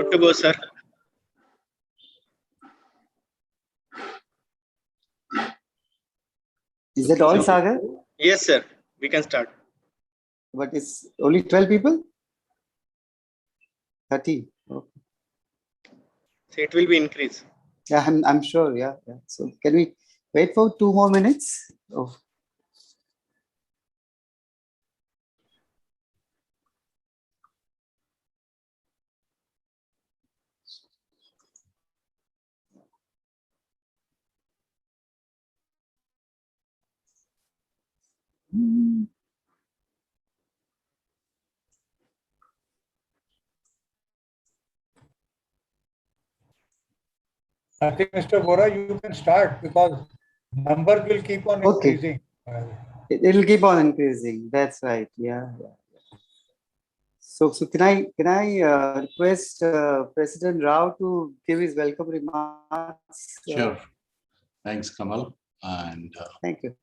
Good to go, sir. Is that all, Sagar? Yes, sir. We can start. But it's only 12 people? 30. Okay. So it will be increased. Yeah, I'm sure. Yeah. So can we wait for 2 more minutes? Oh. I think, Mr. Vora, you can start because numbers will keep on increasing. It'll keep on increasing. That's right. Yeah. So can I request President Rao to give his welcome remarks? Sure. Thanks, Kamal. And thank you.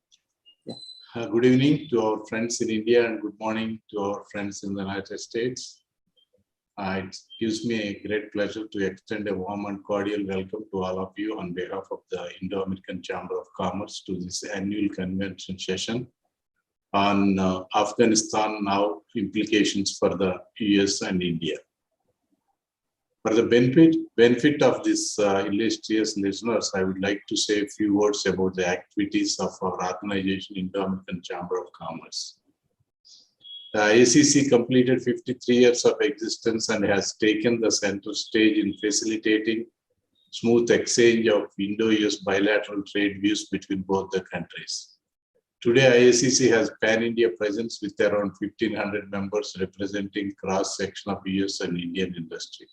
Yeah. Good evening to our friends in India and good morning to our friends in the United States. It gives me a great pleasure to extend a warm and cordial welcome to all of you on behalf of the Indo-American Chamber of Commerce to this annual convention session on Afghanistan now implications for the US and India. For the benefit of this illustrious listeners, I would like to say a few words about the activities of our organization, Indo-American Chamber of Commerce. The IACC completed 53 years of existence and has taken the center stage in facilitating smooth exchange of Indo-US bilateral trade views between both the countries. Today, IACC has pan-India presence with around 1,500 members representing cross-section of US and Indian industry.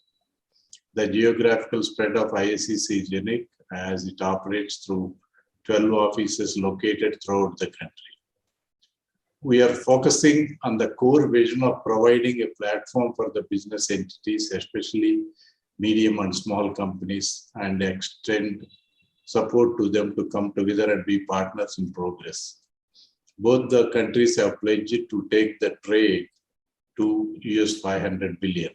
The geographical spread of IACC is unique as it operates through 12 offices located throughout the country. We are focusing on the core vision of providing a platform for the business entities, especially medium and small companies, and extend support to them to come together and be partners in progress. Both the countries have pledged to take the trade to $500 billion.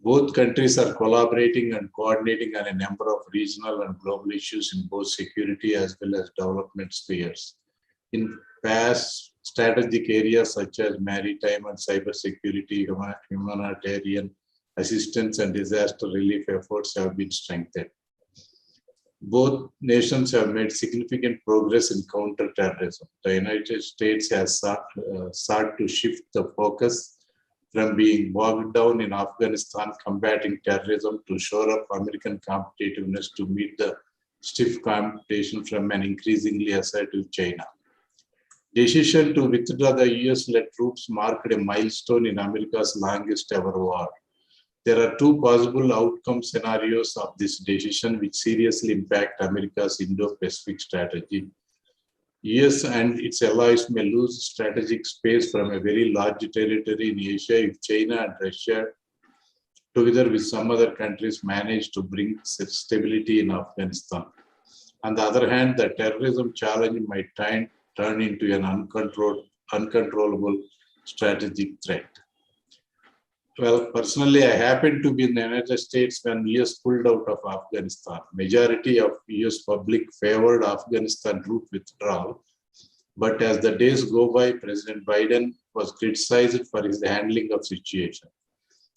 Both countries are collaborating and coordinating on a number of regional and global issues in both security as well as development spheres. In past strategic areas such as maritime and cybersecurity, humanitarian assistance and disaster relief efforts have been strengthened. Both nations have made significant progress in counterterrorism. The United States has sought to shift the focus from being bogged down in Afghanistan combating terrorism to shore up American competitiveness to meet the stiff competition from an increasingly assertive China. Decision to withdraw the US-led troops marked a milestone in America's longest ever war. There are two possible outcome scenarios of this decision which seriously impact America's Indo-Pacific strategy. US and its allies may lose strategic space from a very large territory in Asia if China and Russia, together with some other countries, manage to bring stability in Afghanistan. On the other hand, the terrorism challenge might turn into an uncontrollable strategic threat. Well, personally, I happened to be in the United States when US pulled out of Afghanistan. Majority of US public favored Afghanistan troop withdrawal. But as the days go by, President Biden was criticized for his handling of situation.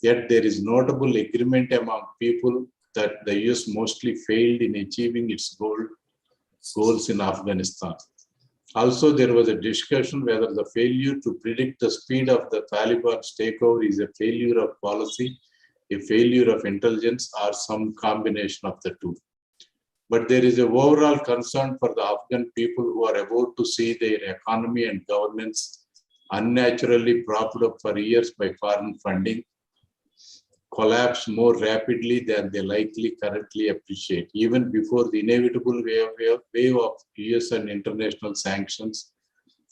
Yet there is notable agreement among people that the US mostly failed in achieving its goals in Afghanistan. Also, there was a discussion whether the failure to predict the speed of the Taliban's takeover is a failure of policy, a failure of intelligence, or some combination of the two. But there is an overall concern for the Afghan people who are about to see their economy and governance unnaturally propped up for years by foreign funding collapse more rapidly than they likely currently appreciate, even before the inevitable wave of US and international sanctions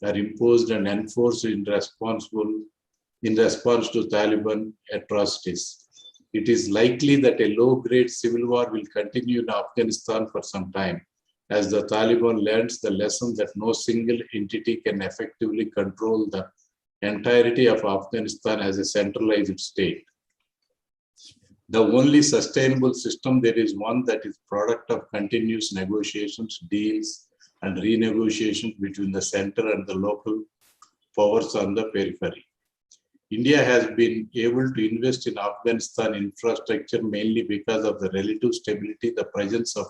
are imposed and enforced in response to Taliban atrocities. It is likely that a low-grade civil war will continue in Afghanistan for some time, as the Taliban learns the lesson that no single entity can effectively control the entirety of Afghanistan as a centralized state. The only sustainable system there is one that is product of continuous negotiations, deals, and renegotiations between the center and the local powers on the periphery. India has been able to invest in Afghanistan infrastructure mainly because of the relative stability the presence of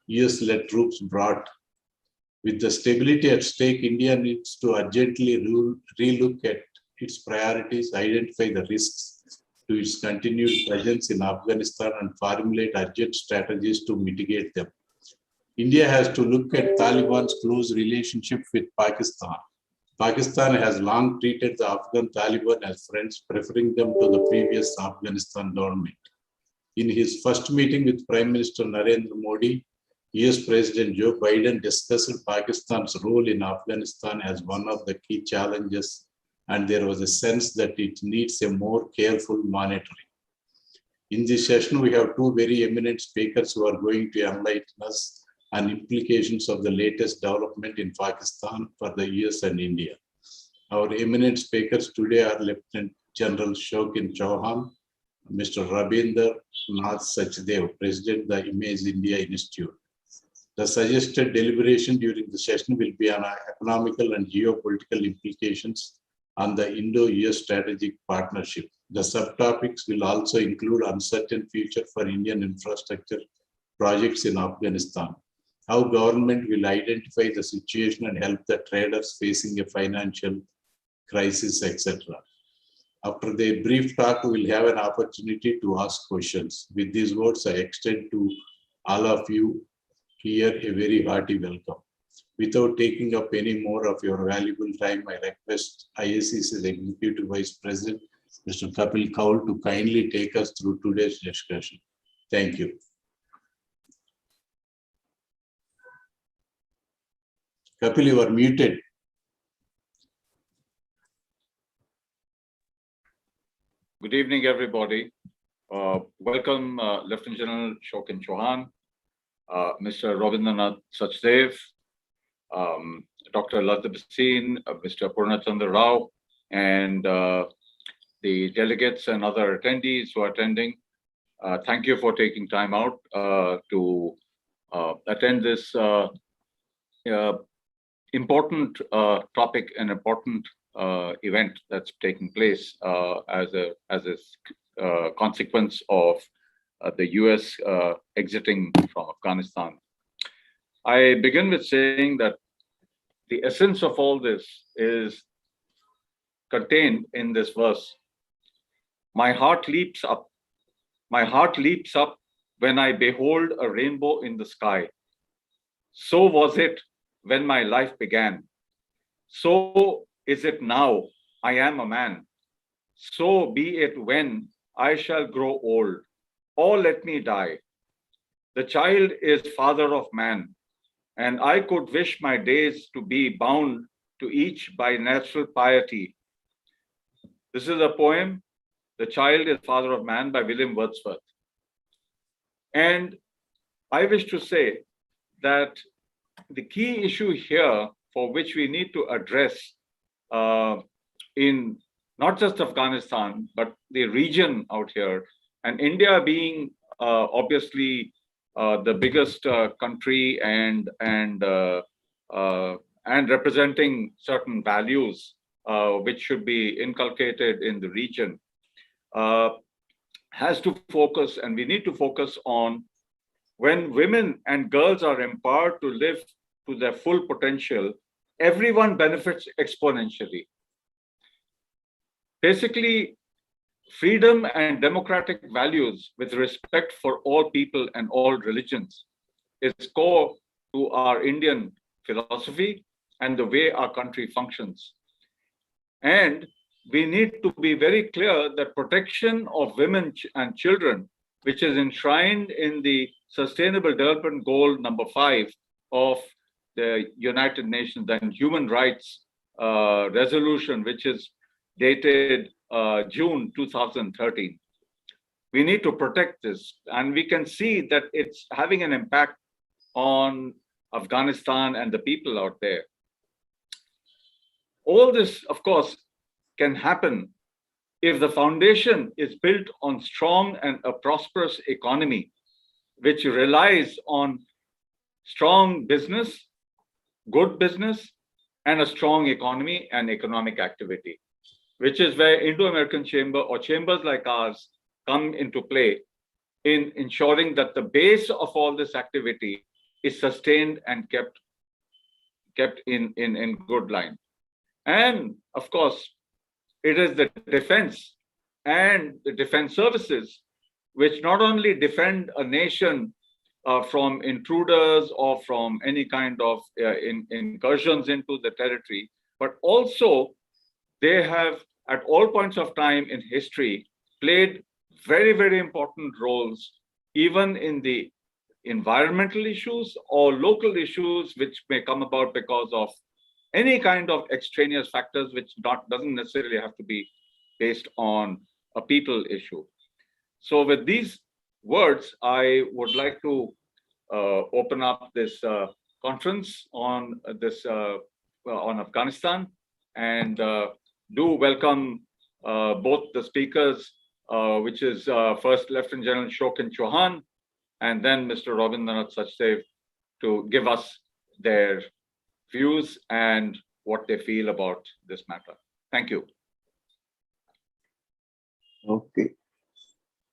US-led troops brought. With the stability at stake, India needs to urgently relook at its priorities, identify the risks to its continued presence in Afghanistan, and formulate urgent strategies to mitigate them. India has to look at Taliban's close relationship with Pakistan. Pakistan has long treated the Afghan Taliban as friends, preferring them to the previous Afghanistan government. In his first meeting with Prime Minister Narendra Modi, US President Joe Biden discussed Pakistan's role in Afghanistan as one of the key challenges, and there was a sense that it needs a more careful monitoring. In this session, we have two very eminent speakers who are going to enlighten us on implications of the latest development in Pakistan for the US and India. Our eminent speakers today are Lieutenant General Shokin Chauhan, Mr. Rabinder Nath Sachdev, President of the Image India Institute. The suggested deliberation during the session will be on economical and geopolitical implications on the Indo-US strategic partnership. The subtopics will also include uncertain future for Indian infrastructure projects in Afghanistan, how government will identify the situation and help the traders facing a financial crisis, etc. After the brief talk, we will have an opportunity to ask questions. With these words, I extend to all of you here a very hearty welcome. Without taking up any more of your valuable time, I request IACC's Executive Vice President, Mr. Kapil Kaul, to kindly take us through today's discussion. Thank you. Kapil, you are muted. Good evening, everybody. Welcome, Lieutenant General Shokin Chauhan, Mr. Rabindranath Sachdev, Dr. Latib Bhasin, Mr. Purnachandra Rao, and the delegates and other attendees who are attending. Thank you for taking time out to attend this important topic and important event that's taking place as a consequence of the US exiting from Afghanistan. I begin with saying that the essence of all this is contained in this verse. My heart leaps up. My heart leaps up when I behold a rainbow in the sky. So was it when my life began. So is it now I am a man. So be it when I shall grow old, or let me die. The child is father of man, and I could wish my days to be bound to each by natural piety. This is a poem, The Child is Father of Man, by William Wordsworth. And I wish to say that the key issue here for which we need to address in not just Afghanistan, but the region out here, and India being obviously the biggest country and representing certain values which should be inculcated in the region, has to focus, and we need to focus on when women and girls are empowered to live to their full potential, everyone benefits exponentially. Basically, freedom and democratic values with respect for all people and all religions is core to our Indian philosophy and the way our country functions. And we need to be very clear that protection of women and children, which is enshrined in the Sustainable Development Goal number 5 of the United Nations and Human Rights Resolution, which is dated June 2013. We need to protect this, and we can see that it's having an impact on Afghanistan and the people out there. All this, of course, can happen if the foundation is built on strong and a prosperous economy, which relies on strong business, good business, and a strong economy and economic activity, which is where Indo-American Chamber or chambers like ours come into play in ensuring that the base of all this activity is sustained and kept in good line. And of course, it is the defense and the defense services which not only defend a nation from intruders or from any kind of incursions into the territory, but also they have at all points of time in history played very, very important roles, even in the environmental issues or local issues which may come about because of any kind of extraneous factors, which doesn't necessarily have to be based on a people issue. So with these words, I would like to open up this conference on on Afghanistan, and do welcome both the speakers, which is first Lieutenant General Shokin Chauhan, and then Mr. Rabindranath Sachdev, to give us their views and what they feel about this matter. Thank you. Okay.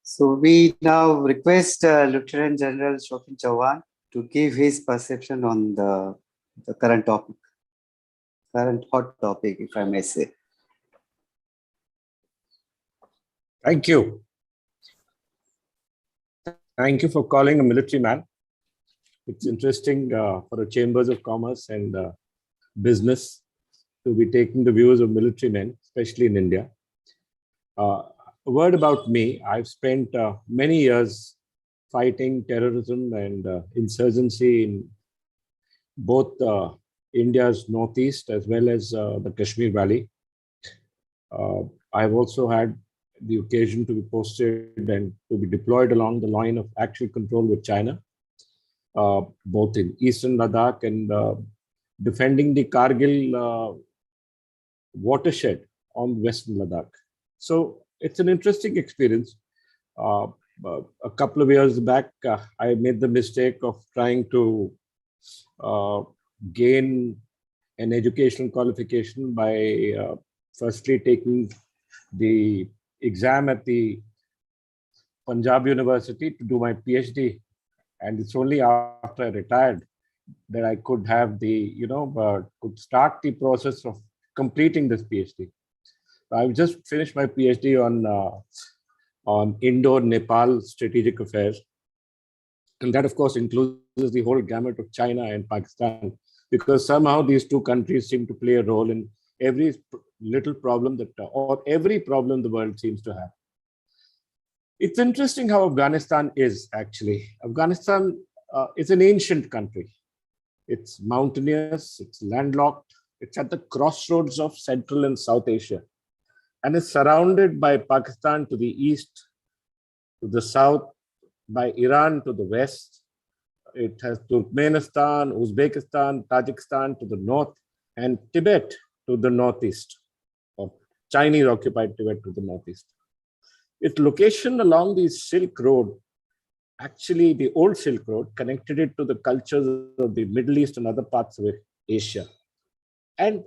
So we now request Lieutenant General Shokin Chauhan to give his perception on the current topic, current hot topic, if I may say. Thank you. Thank you for calling a military man. It's interesting for the chambers of commerce and business to be taking the views of military men, especially in India. A word about me. I've spent many years fighting terrorism and insurgency in both India's northeast as well as the Kashmir Valley. I've also had the occasion to be posted and to be deployed along the line of actual control with China, both in eastern Ladakh and defending the Kargil watershed on western Ladakh. So it's an interesting experience. A couple of years back, I made the mistake of trying to gain an educational qualification by firstly taking the exam at the Punjab University to do my PhD. And it's only after I retired that I could have could start the process of completing this PhD. I've just finished my PhD on Indo-Nepal strategic affairs. And that, of course, includes the whole gamut of China and Pakistan, because somehow these two countries seem to play a role in every little problem or every problem the world seems to have. It's interesting how Afghanistan is actually. Afghanistan is an ancient country. It's mountainous, it's landlocked, it's at the crossroads of Central and South Asia, and is surrounded by Pakistan to the east, to the south, by Iran to the west. It has Turkmenistan, Uzbekistan, Tajikistan to the north, and Tibet to the northeast, or Chinese-occupied Tibet to the northeast. Its location along the Silk Road, actually the old Silk Road, connected it to the cultures of the Middle East and other parts of Asia. And,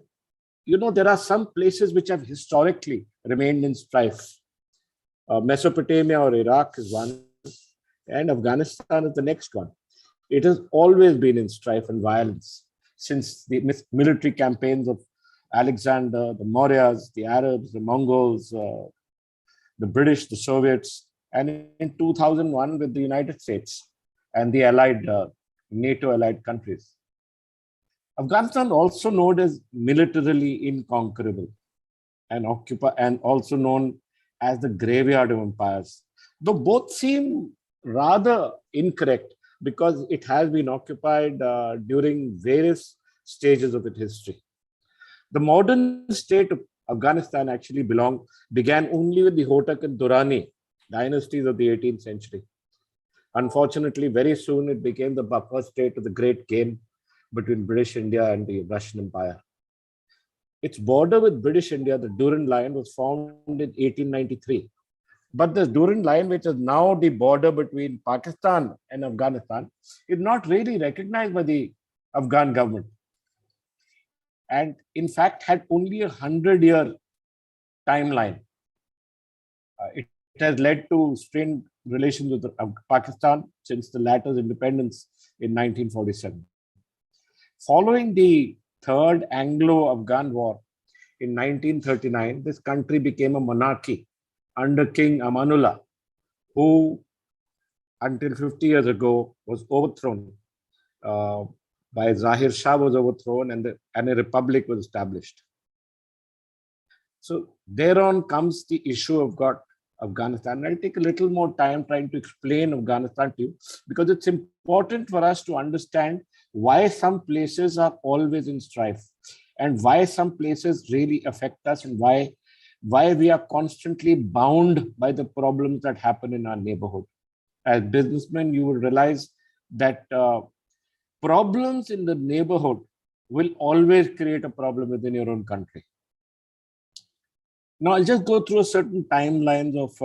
there are some places which have historically remained in strife. Mesopotamia or Iraq is one, and Afghanistan is the next one. It has always been in strife and violence since the military campaigns of Alexander, the Mauryas, the Arabs, the Mongols, the British, the Soviets, and in 2001 with the United States and the NATO-allied countries. Afghanistan, also known as militarily inconquerable, and also known as the graveyard of empires, though both seem rather incorrect because it has been occupied during various stages of its history. The modern state of Afghanistan actually began only with the Hotak and Durrani dynasties of the 18th century. Unfortunately, very soon it became the buffer state of the great game between British India and the Russian Empire. its border with British India, the Durand Line, was formed in 1893. But the Durand Line, which is now the border between Pakistan and Afghanistan, is not really recognized by the Afghan government. And in fact, had only 100-year timeline. It has led to strained relations with Pakistan since the latter's independence in 1947. Following the Third Anglo-Afghan War in 1939, this country became a monarchy under King Amanullah, who until 50 years ago was overthrown. By Zahir Shah was overthrown, and a republic was established. So thereon comes the issue of Afghanistan. I'll take a little more time trying to explain Afghanistan to you, because it's important for us to understand why some places are always in strife, and why some places really affect us, and why we are constantly bound by the problems that happen in our neighborhood. As businessmen, you will realize that problems in the neighborhood will always create a problem within your own country. Now, I'll just go through a certain timelines of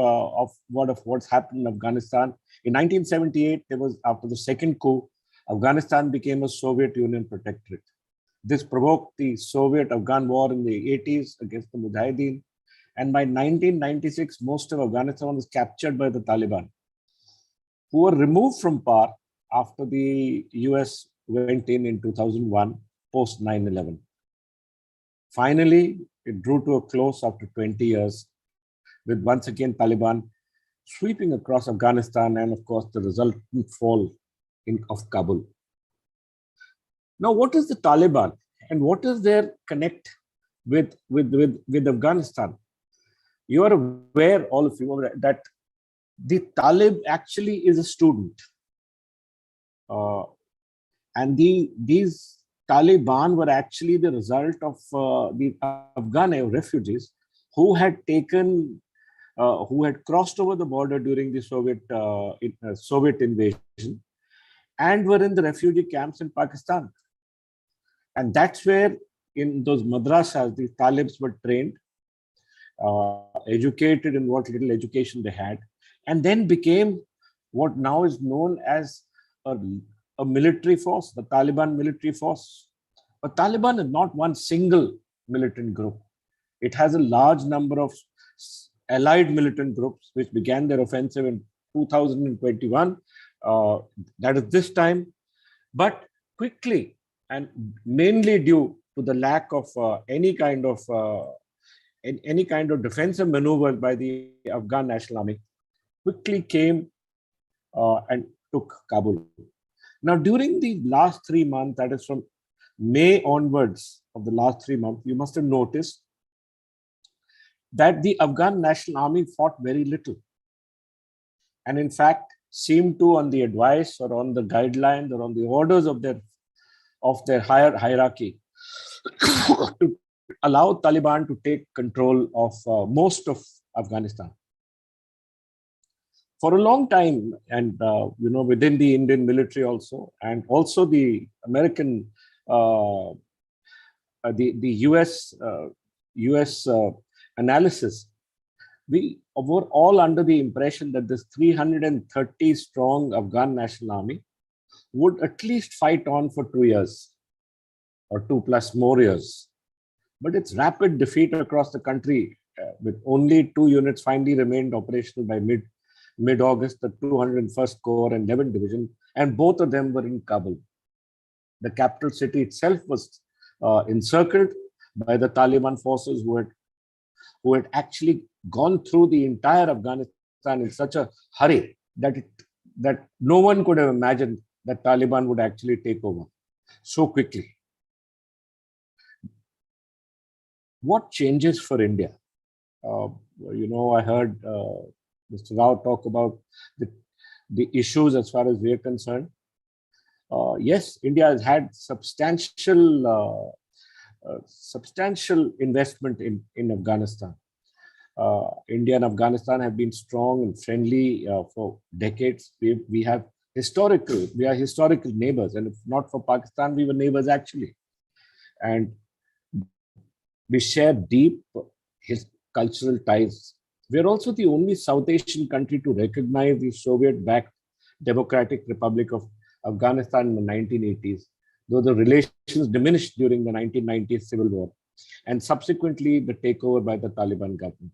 what's happened in Afghanistan. In 1978, after the second coup, Afghanistan became a Soviet Union protectorate. This provoked the Soviet-Afghan war in the 80s against the Mujahideen. And by 1996, most of Afghanistan was captured by the Taliban, who were removed from power after the US went in 2001, post 9/11. Finally, it drew to a close after 20 years, with once again Taliban sweeping across Afghanistan, and of course the resultant fall of Kabul. Now, what is the Taliban, and what is their connect with Afghanistan? You are aware, all of you, that the Talib actually is a student. And these Taliban were actually the result of the Afghan refugees who had crossed over the border during the Soviet invasion, and were in the refugee camps in Pakistan. And that's where, in those madrasas, the Talibs were trained, educated in what little education they had, and then became what now is known as a military force, the Taliban military force. But Taliban is not one single militant group. It has a large number of allied militant groups, which began their offensive in 2021. That is this time. But quickly, and mainly due to the lack of any kind of defensive maneuvers by the Afghan National Army, quickly came and took Kabul. Now, during the last 3 months, that is from May onwards of the last 3 months, you must have noticed that the Afghan National Army fought very little. And in fact, seemed to, on the advice or on the guidelines or on the orders of their higher hierarchy, to allow Taliban to take control of most of Afghanistan. For a long time, and within the Indian military also, and also the American, the US analysis, we were all under the impression that this 330 strong Afghan National Army would at least fight on for 2 years or 2+ more years. But its rapid defeat across the country, with only 2 units finally remained operational by mid-August, the 201st Corps and 11th Division, and both of them were in Kabul. The capital city itself was encircled by the Taliban forces who had actually gone through the entire Afghanistan in such a hurry that no one could have imagined that Taliban would actually take over so quickly. What changes for India? I heard Mr. Rao talk about the issues as far as we are concerned. Yes, India has had substantial investment in Afghanistan. India and Afghanistan have been strong and friendly for decades. We are historical neighbors, and if not for Pakistan, we were neighbors actually. And We share deep cultural ties. We are also the only South Asian country to recognize the Soviet-backed Democratic Republic of Afghanistan in the 1980s, though the relations diminished during the 1990s civil war and subsequently the takeover by the Taliban government.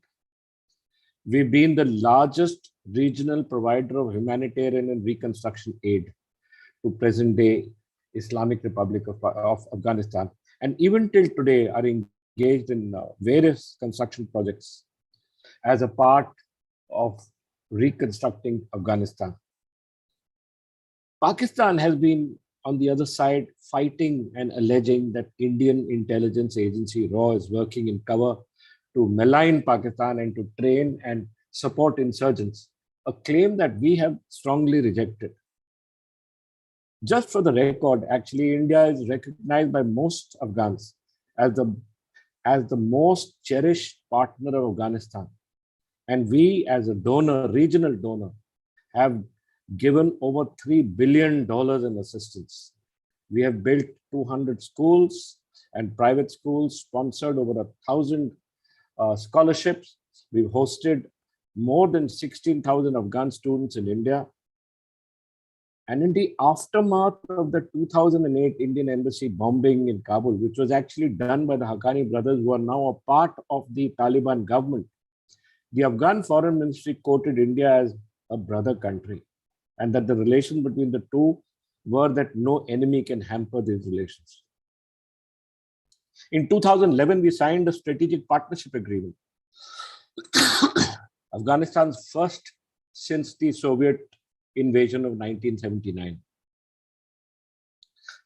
We've been the largest regional provider of humanitarian and reconstruction aid to present-day Islamic Republic of Afghanistan, and even till today are engaged in various construction projects as a part of reconstructing Afghanistan. Pakistan has been on the other side fighting and alleging that Indian intelligence agency RAW is working in cover to malign Pakistan and to train and support insurgents, a claim that we have strongly rejected. Just for the record, actually, India is recognized by most Afghans as the most cherished partner of Afghanistan. And we, as a donor, regional donor, have given over $3 billion in assistance. We have built 200 schools and private schools, sponsored over 1,000 scholarships. We've hosted more than 16,000 Afghan students in India. And in the aftermath of the 2008 Indian Embassy bombing in Kabul, which was actually done by the Haqqani brothers, who are now a part of the Taliban government, the Afghan Foreign Ministry quoted India as a brother country, and that the relations between the two were that no enemy can hamper these relations. In 2011, we signed a strategic partnership agreement, Afghanistan's first since the Soviet invasion of 1979.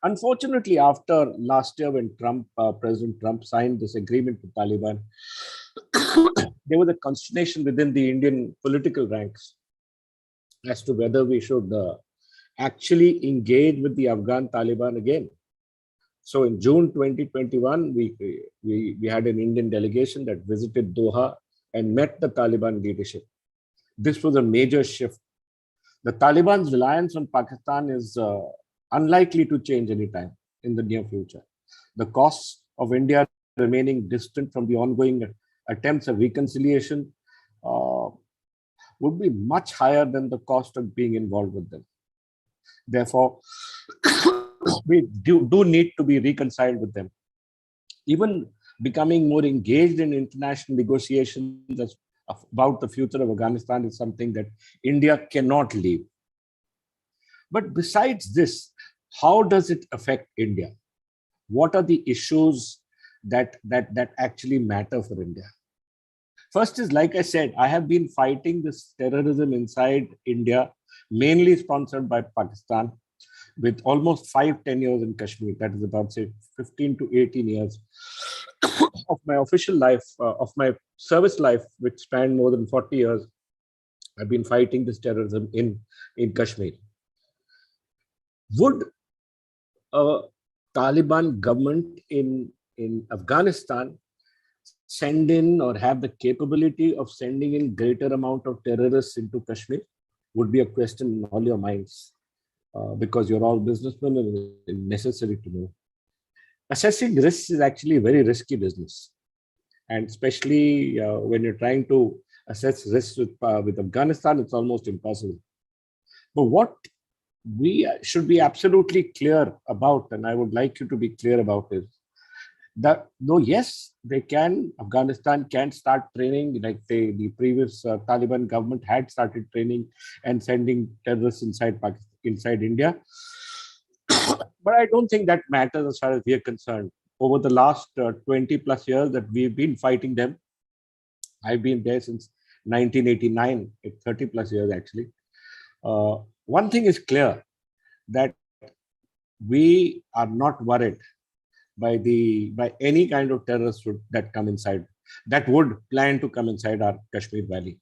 Unfortunately, after last year when President Trump signed this agreement with Taliban, there was a consternation within the Indian political ranks as to whether we should actually engage with the Afghan Taliban again. So in June 2021, we had an Indian delegation that visited Doha and met the Taliban leadership. This was a major shift. The Taliban's reliance on Pakistan is unlikely to change anytime in the near future. The costs of India remaining distant from the ongoing attempts of reconciliation would be much higher than the cost of being involved with them. Therefore, we do need to be reconciled with them. Even becoming more engaged in international negotiations about the future of Afghanistan is something that India cannot leave. But besides this, how does it affect India? What are the issues that actually matter for India? First is, like I said, I have been fighting this terrorism inside India, mainly sponsored by Pakistan, with almost 5-10 years in Kashmir. That is about, say, 15 to 18 years of my official life, of my service life, which spanned more than 40 years. I've been fighting this terrorism in Kashmir. Would a Taliban government in Afghanistan send in or have the capability of sending in greater amount of terrorists into Kashmir? Would be a question in all your minds, because you're all businessmen and it's necessary to know. Assessing risks is actually a very risky business. And especially when you're trying to assess risks with Afghanistan, it's almost impossible. But what we should be absolutely clear about, and I would like you to be clear about, is that though yes, Afghanistan can start training, like the previous Taliban government had started training and sending terrorists inside India. But I don't think that matters as far as we are concerned. Over the last 20 plus years that we've been fighting them, I've been there since 1989, 30 plus years actually. One thing is clear, that we are not worried by any kind of terrorists that come inside, that would plan to come inside our Kashmir Valley.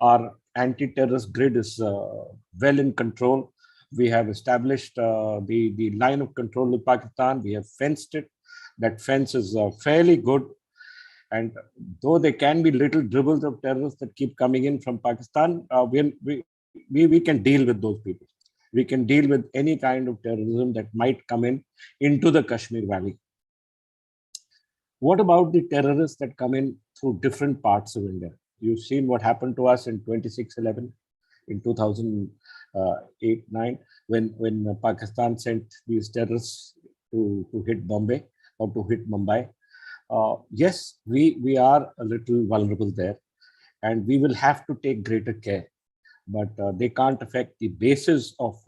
Our anti-terrorist grid is well in control. We have established the line of control with Pakistan. We have fenced it. That fence is fairly good. And though there can be little dribbles of terrorists that keep coming in from Pakistan, we can deal with those people. We can deal with any kind of terrorism that might come into the Kashmir Valley. What about the terrorists that come in through different parts of India? You've seen what happened to us in 26/11, in 2008-9, when Pakistan sent these terrorists to hit Bombay or to hit Mumbai. Yes, we are a little vulnerable there, and we will have to take greater care. But they can't affect the basis of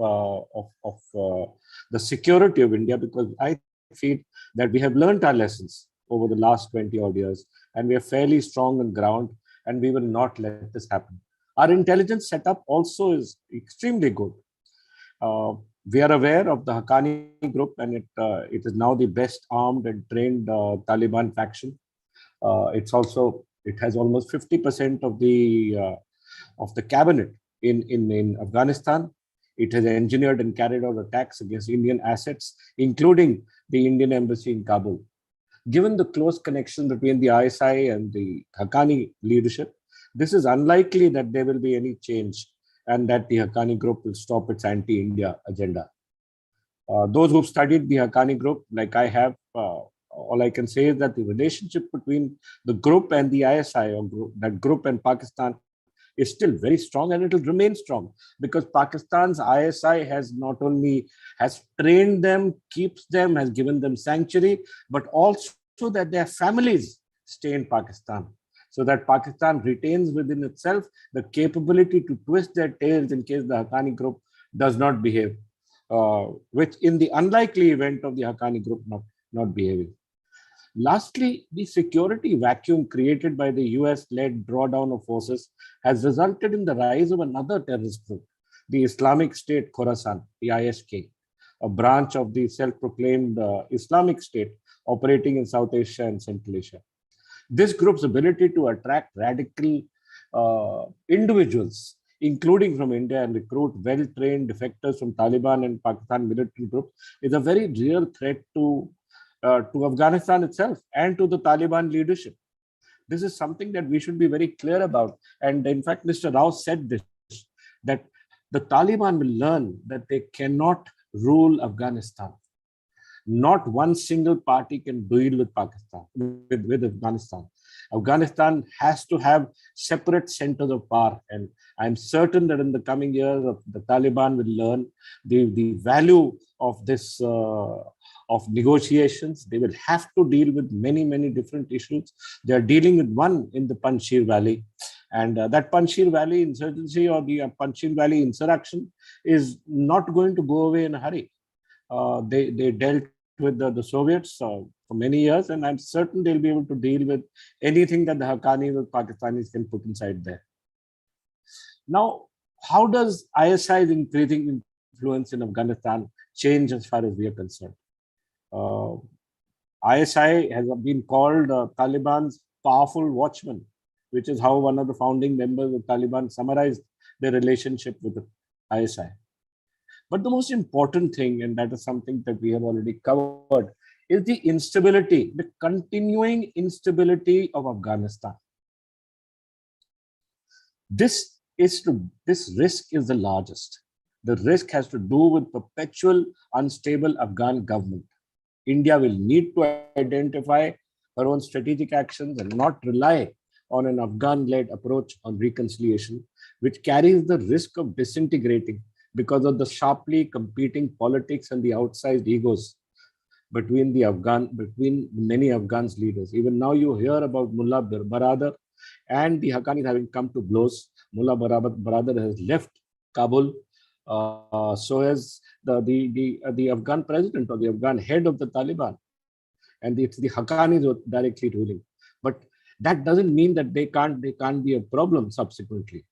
the security of India, because I feel that we have learned our lessons over the last 20 odd years, and we are fairly strong on ground, and we will not let this happen. Our intelligence setup also is extremely good. We are aware of the Haqqani group, and it is now the best armed and trained Taliban faction. It has almost 50% of the cabinet in Afghanistan. It has engineered and carried out attacks against Indian assets, including the Indian embassy in Kabul. Given the close connection between the ISI and the Haqqani leadership, this is unlikely that there will be any change and that the Haqqani group will stop its anti-India agenda. Those who've studied the Haqqani group, like I have, all I can say is that the relationship between the group and the ISI, or that group and Pakistan, is still very strong, and it will remain strong, because Pakistan's ISI has not only trained them, keeps them, has given them sanctuary, but also that their families stay in Pakistan, so that Pakistan retains within itself the capability to twist their tails in case the Haqqani group does not behave, which in the unlikely event of the Haqqani group not behaving. Lastly, the security vacuum created by the US-led drawdown of forces has resulted in the rise of another terrorist group, the Islamic State Khorasan, the ISK, a branch of the self-proclaimed Islamic State operating in South Asia and Central Asia. This group's ability to attract radical individuals, including from India, and recruit well-trained defectors from Taliban and Pakistan military groups, is a very real threat to Afghanistan itself and to the Taliban leadership. This is something that we should be very clear about. And in fact, Mr. Rao said this, that the Taliban will learn that they cannot rule Afghanistan. Not one single party can deal with Pakistan, with Afghanistan. Afghanistan has to have separate centers of power. And I'm certain that in the coming years, the Taliban will learn the value of this, of negotiations. They will have to deal with many, many different issues. They are dealing with one in the Panjshir Valley. And that Panjshir Valley insurgency, or the Panjshir Valley insurrection, is not going to go away in a hurry. They dealt with the Soviets for many years, and I'm certain they'll be able to deal with anything that the Haqqanis or Pakistanis can put inside there. Now, how does ISI's increasing influence in Afghanistan change as far as we are concerned? ISI has been called Taliban's powerful watchman, which is how one of the founding members of Taliban summarized their relationship with the ISI. But the most important thing, and that is something that we have already covered, is the instability, the continuing instability of Afghanistan. This risk is the largest. The risk has to do with perpetual unstable Afghan government. India will need to identify her own strategic actions and not rely on an Afghan-led approach on reconciliation, which carries the risk of disintegrating because of the sharply competing politics and the outsized egos between many Afghans leaders. Even now you hear about Mullah Baradar and the Haqqanis having come to blows. Mullah Baradar has left Kabul. So has the Afghan president, or the Afghan head of the Taliban. And it's the Haqqanis who are directly ruling. But that doesn't mean that they can't be a problem subsequently.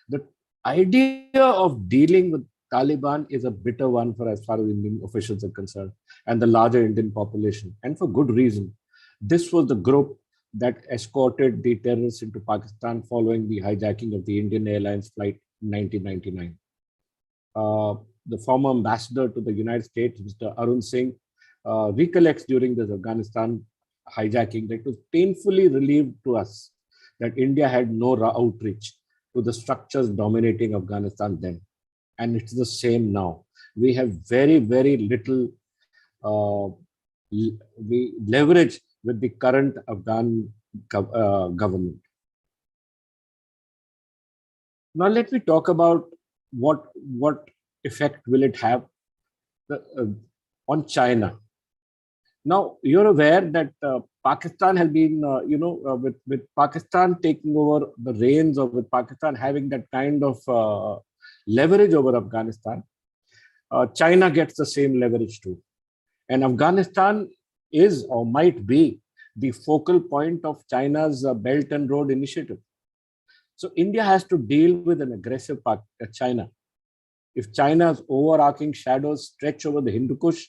The idea of dealing with Taliban is a bitter one for as far as Indian officials are concerned and the larger Indian population, and for good reason. This was the group that escorted the terrorists into Pakistan following the hijacking of the Indian Airlines flight in 1999. The former ambassador to the United States, Mr. Arun Singh, recollects during this Afghanistan hijacking that it was painfully relieved to us that India had no outreach to the structures dominating Afghanistan then. And it's the same now. We have very, very little leverage with the current Afghan government. Now let me talk about what effect will it have on China. Now you're aware that Pakistan has been, with Pakistan taking over the reins, or with Pakistan having that kind of leverage over Afghanistan, China gets the same leverage too. And Afghanistan is or might be the focal point of China's Belt and Road Initiative. So India has to deal with an aggressive China. If China's overarching shadows stretch over the Hindu Kush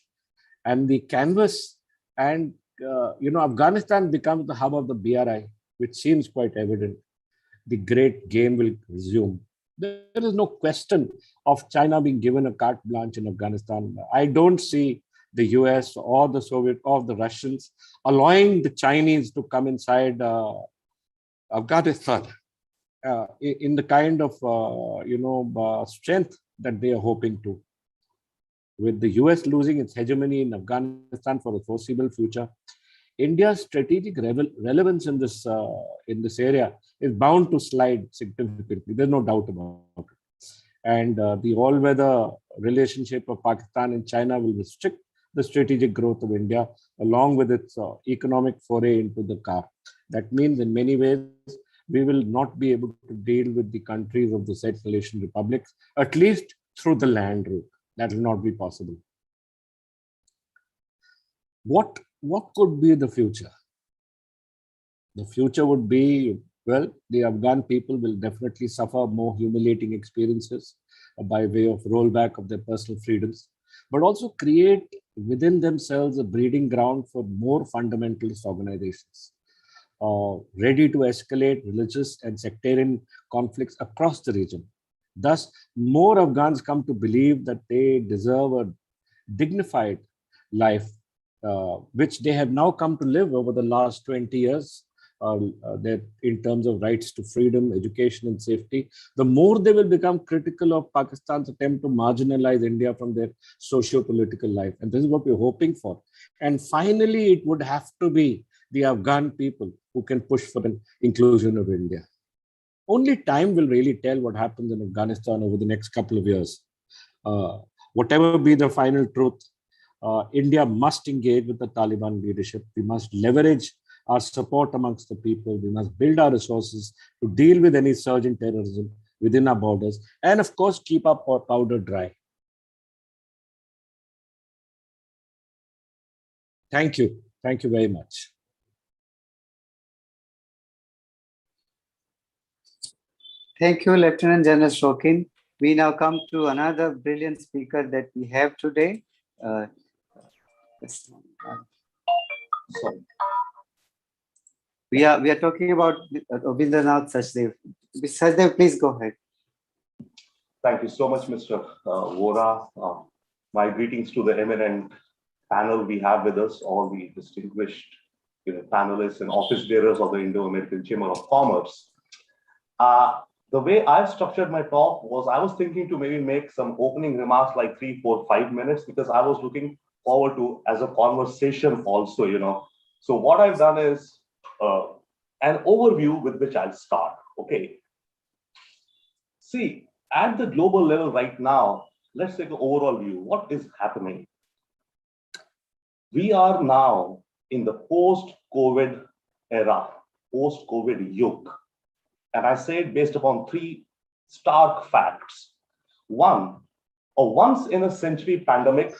and the canvas, and Afghanistan becomes the hub of the BRI, which seems quite evident, the great game will resume. There is no question of China being given a carte blanche in Afghanistan. I don't see the US or the Soviet or the Russians allowing the Chinese to come inside Afghanistan in the kind of strength that they are hoping to. With the US losing its hegemony in Afghanistan for the foreseeable future, India's strategic relevance in this area is bound to slide significantly. There's no doubt about it. And the all-weather relationship of Pakistan and China will restrict the strategic growth of India, along with its economic foray into the car. That means in many ways, we will not be able to deal with the countries of the said Malaysian republics, at least through the land route. That will not be possible. What could be the future? The future would be, well, the Afghan people will definitely suffer more humiliating experiences by way of rollback of their personal freedoms, but also create within themselves a breeding ground for more fundamentalist organizations, ready to escalate religious and sectarian conflicts across the region. Thus, more Afghans come to believe that they deserve a dignified life, which they have now come to live over the last 20 years, in terms of rights to freedom, education, and safety. The more they will become critical of Pakistan's attempt to marginalize India from their socio-political life. And this is what we're hoping for. And finally, it would have to be the Afghan people who can push for the inclusion of India. Only time will really tell what happens in Afghanistan over the next couple of years. Whatever be the final truth, India must engage with the Taliban leadership. We must leverage our support amongst the people. We must build our resources to deal with any surge in terrorism within our borders, and of course, keep up our powder dry. Thank you. Thank you very much. Thank you, Lieutenant General Shokin. We now come to another brilliant speaker that we have today. We are talking about Rabindranath Sachdev. Sachdev, please go ahead. Thank you so much, Mr. Vora. My greetings to the eminent panel we have with us, all the distinguished panelists and office bearers of the Indo-American Chamber of Commerce. The way I've structured my talk was I was thinking to maybe make some opening remarks like 3, 4, 5 minutes, because I was looking forward to as a conversation also, So what I've done is an overview with which I'll start, okay? See, at the global level right now, let's take an overall view. What is happening? We are now in the post-COVID era, post-COVID yuga. And I say it based upon 3 stark facts. One, a once-in-a-century pandemic,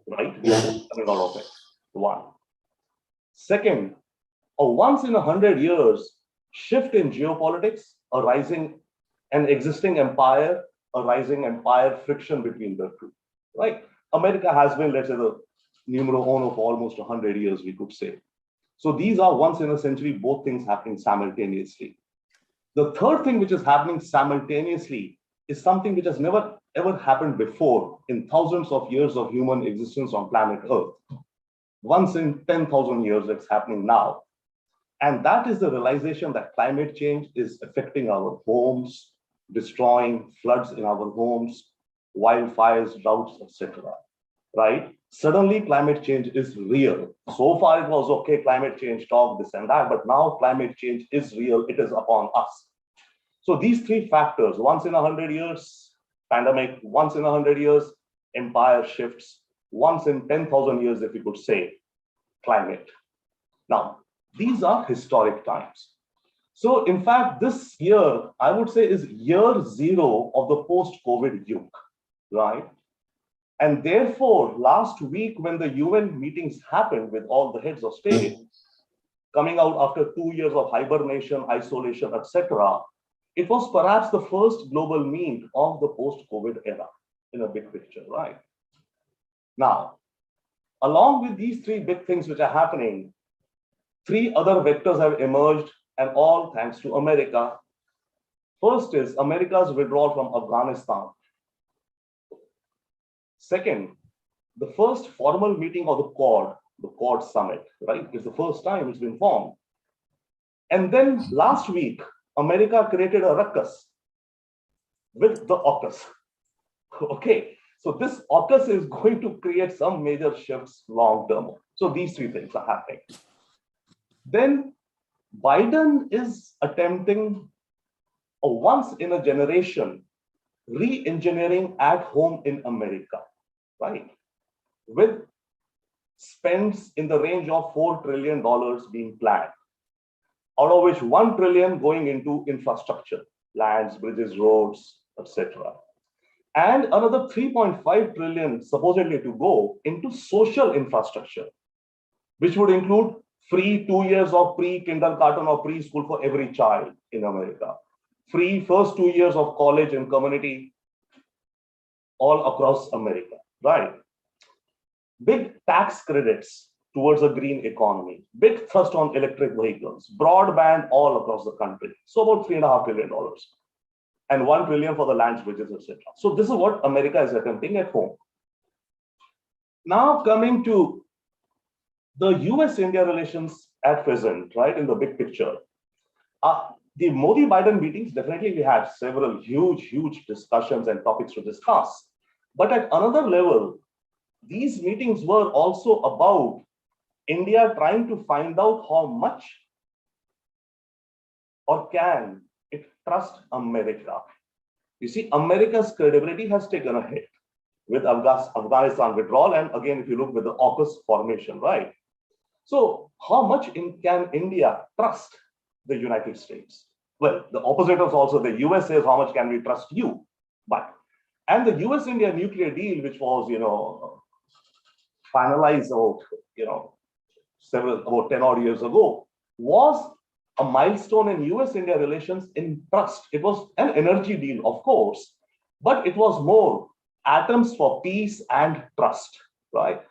right? We are coming out of it. One. Second, a once-in-100 years shift in geopolitics, a rising and existing empire, a rising empire friction between the two, right? America has been, let's say, the numero uno for almost 100 years, we could say. So these are once-in-a-century, both things happening simultaneously. The third thing which is happening simultaneously is something which has never ever happened before in thousands of years of human existence on planet Earth. Once in 10,000 years, it's happening now. And that is the realization that climate change is affecting our homes, destroying floods in our homes, wildfires, droughts, etc. Right? suddenly climate change is real. So far it was okay, climate change talk, this and that, but now climate change is real, it is upon us. So these three factors, once in 100 years, pandemic, once in 100 years, empire shifts, once in 10,000 years, if you could say, climate. Now, these are historic times. So in fact, this year, I would say, is year zero of the post-COVID yuga, right? And therefore, last week when the UN meetings happened with all the heads of state, coming out after 2 years of hibernation, isolation, etc., it was perhaps the first global meet of the post-COVID era in a big picture, right? Now, along with these three big things which are happening, three other vectors have emerged, and all thanks to America. First is America's withdrawal from Afghanistan. Second, the first formal meeting of the Quad summit, right? It's the first time it's been formed. And then last week, America created a ruckus with the AUKUS. Okay, so this AUKUS is going to create some major shifts long term. So these three things are happening. Then Biden is attempting a once in a generation re-engineering at home in America, right? With spends in the range of $4 trillion being planned, out of which 1 trillion going into infrastructure, lands, bridges, roads, etc. And another 3.5 trillion supposedly to go into social infrastructure, which would include free 2 years of pre-kindergarten or preschool for every child in America, free first 2 years of college and community all across America, right? Big tax credits towards a green economy, big thrust on electric vehicles, broadband all across the country. So about $3.5 trillion and 1 trillion for the lands, bridges, etc. So this is what America is attempting at home. Now coming to the US-India relations at present, right, in the big picture. The Modi-Biden meetings, definitely we had several huge discussions and topics to discuss. But at another level, these meetings were also about India trying to find out how much or can it trust America. You see, America's credibility has taken a hit with Afghanistan withdrawal, and again, if you look with the AUKUS formation, right? So how much can India trust the United States? Well, the opposite is also the US says, how much can we trust you? And the US-India nuclear deal, which was, finalized about 10 odd years ago, was a milestone in US-India relations in trust. It was an energy deal, of course, but it was more atoms for peace and trust, right?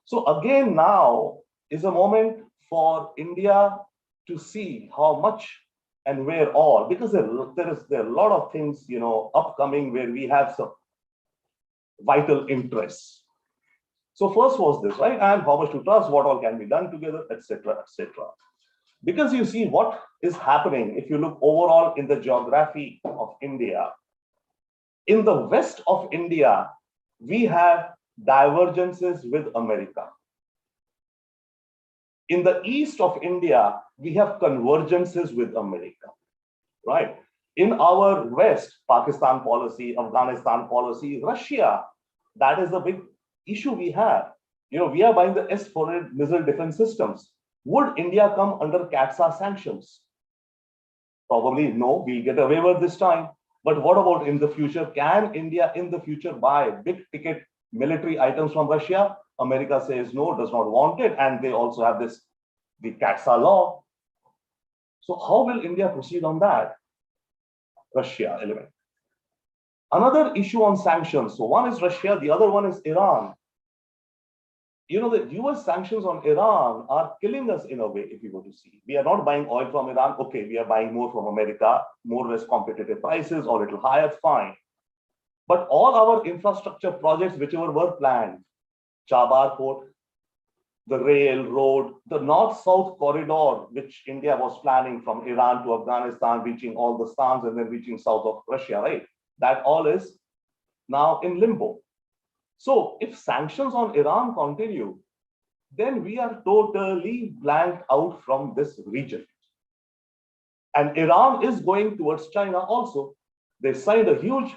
So again, now is a moment for India to see how much and where all, because there are a lot of things, upcoming where we have some vital interests. So first was this, right? And how much to trust, what all can be done together, etc., etc. Because you see what is happening, if you look overall in the geography of India, in the west of India, we have divergences with America. In the east of India, we have convergences with America, right? In our west, Pakistan policy, Afghanistan policy, Russia, that is the big issue we have. We are buying the S-400 missile defense systems. Would India come under CATSA sanctions? Probably no, we'll get a waiver this time. But what about in the future? Can India in the future buy big ticket military items from Russia? America says no, does not want it. And they also have the CATSA law. So how will India proceed on that? Russia element. Another issue on sanctions. So one is Russia, the other one is Iran. The US sanctions on Iran are killing us in a way, if you go to see. We are not buying oil from Iran. Okay, we are buying more from America, more or less competitive prices or a little higher, fine. But all our infrastructure projects, whichever were planned, Chabar port, the railroad, the north-south corridor, which India was planning from Iran to Afghanistan, reaching all the stans and then reaching south of Russia, right? That all is now in limbo. So if sanctions on Iran continue, then we are totally blanked out from this region. And Iran is going towards China also. They signed a huge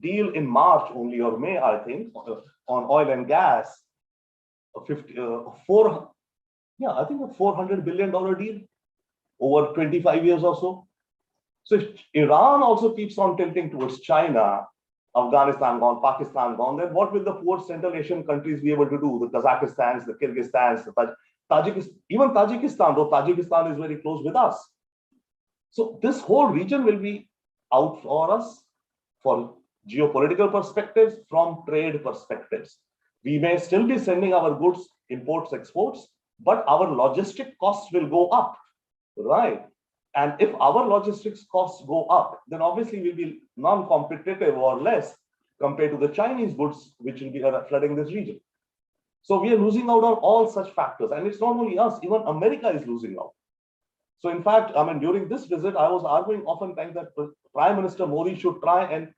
deal in March only, or May, I think, on oil and gas. I think a $400 billion deal over 25 years or so. So if Iran also keeps on tilting towards China, Afghanistan gone, Pakistan gone, then what will the poor Central Asian countries be able to do? The Kazakhstans, the Kyrgyzstans, the Tajikistan, even Tajikistan, though Tajikistan is very close with us. So this whole region will be out for us for geopolitical perspectives, from trade perspectives. We may still be sending our goods, imports, exports, but our logistic costs will go up, right? And if our logistics costs go up, then obviously we'll be non-competitive or less compared to the Chinese goods, which will be flooding this region. So we are losing out on all such factors. And it's not only us, even America is losing out. So in fact, I mean, during this visit, I was arguing oftentimes that Prime Minister Modi should try and,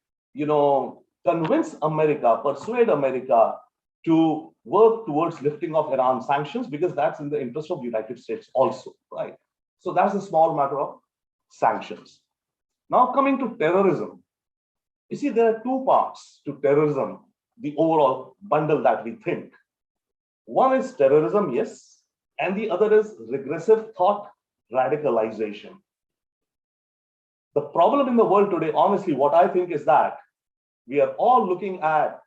convince America, persuade America to work towards lifting of Iran sanctions, because that's in the interest of the United States also, right? So that's a small matter of sanctions. Now coming to terrorism, you see, there are two parts to terrorism, the overall bundle that we think. One is terrorism, yes, and the other is regressive thought, radicalization. The problem in the world today, honestly, what I think is that we are all looking at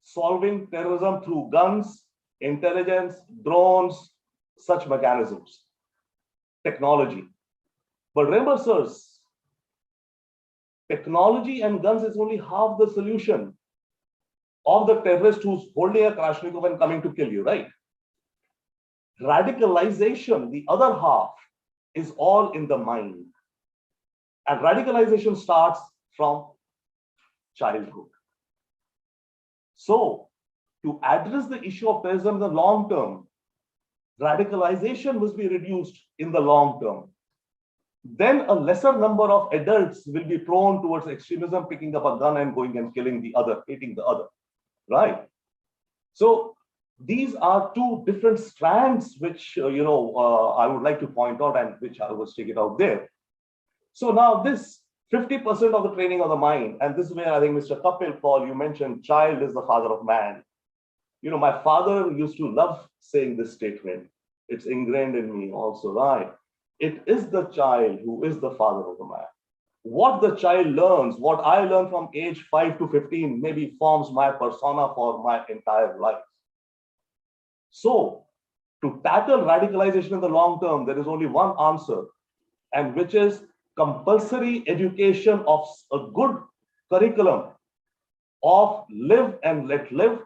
solving terrorism through guns, intelligence, drones, such mechanisms, technology. But remember, sirs, technology and guns is only half the solution of the terrorist who's holding a Kalashnikov and coming to kill you, right? Radicalization, the other half, is all in the mind. And radicalization starts from childhood. So, to address the issue of terrorism in the long term, radicalization must be reduced in the long term. Then a lesser number of adults will be prone towards extremism, picking up a gun and going and killing the other, hating the other, right? So these are two different strands which, I would like to point out, and which I will stick it out there. So now this 50% of the training of the mind, and this is where I think Mr. Kapil Paul, you mentioned child is the father of man. My father used to love saying this statement. It's ingrained in me also, right? It is the child who is the father of the man. What the child learns, what I learn from age 5 to 15, maybe forms my persona for my entire life. So to tackle radicalization in the long term, there is only one answer, and which is compulsory education of a good curriculum of live and let live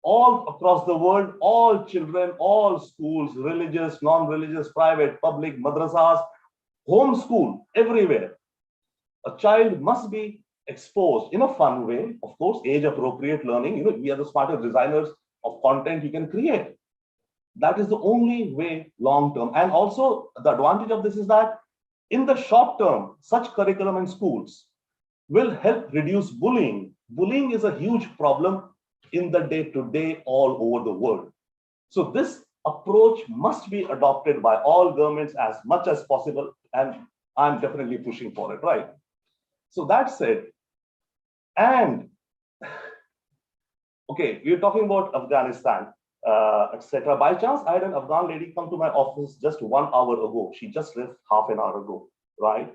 all across the world, all children, all schools, religious, non-religious, private, public, madrasas, homeschool, everywhere. A child must be exposed in a fun way, of course, age-appropriate learning. We are the smartest designers of content you can create. That is the only way long-term. And also, the advantage of this is that in the short term, such curriculum in schools will help reduce bullying. Bullying is a huge problem in the day-to-day all over the world. So this approach must be adopted by all governments as much as possible, and I'm definitely pushing for it, right? So that said, and okay, we're talking about Afghanistan, etc. By chance, I had an Afghan lady come to my office just 1 hour ago. She just left half an hour ago, right?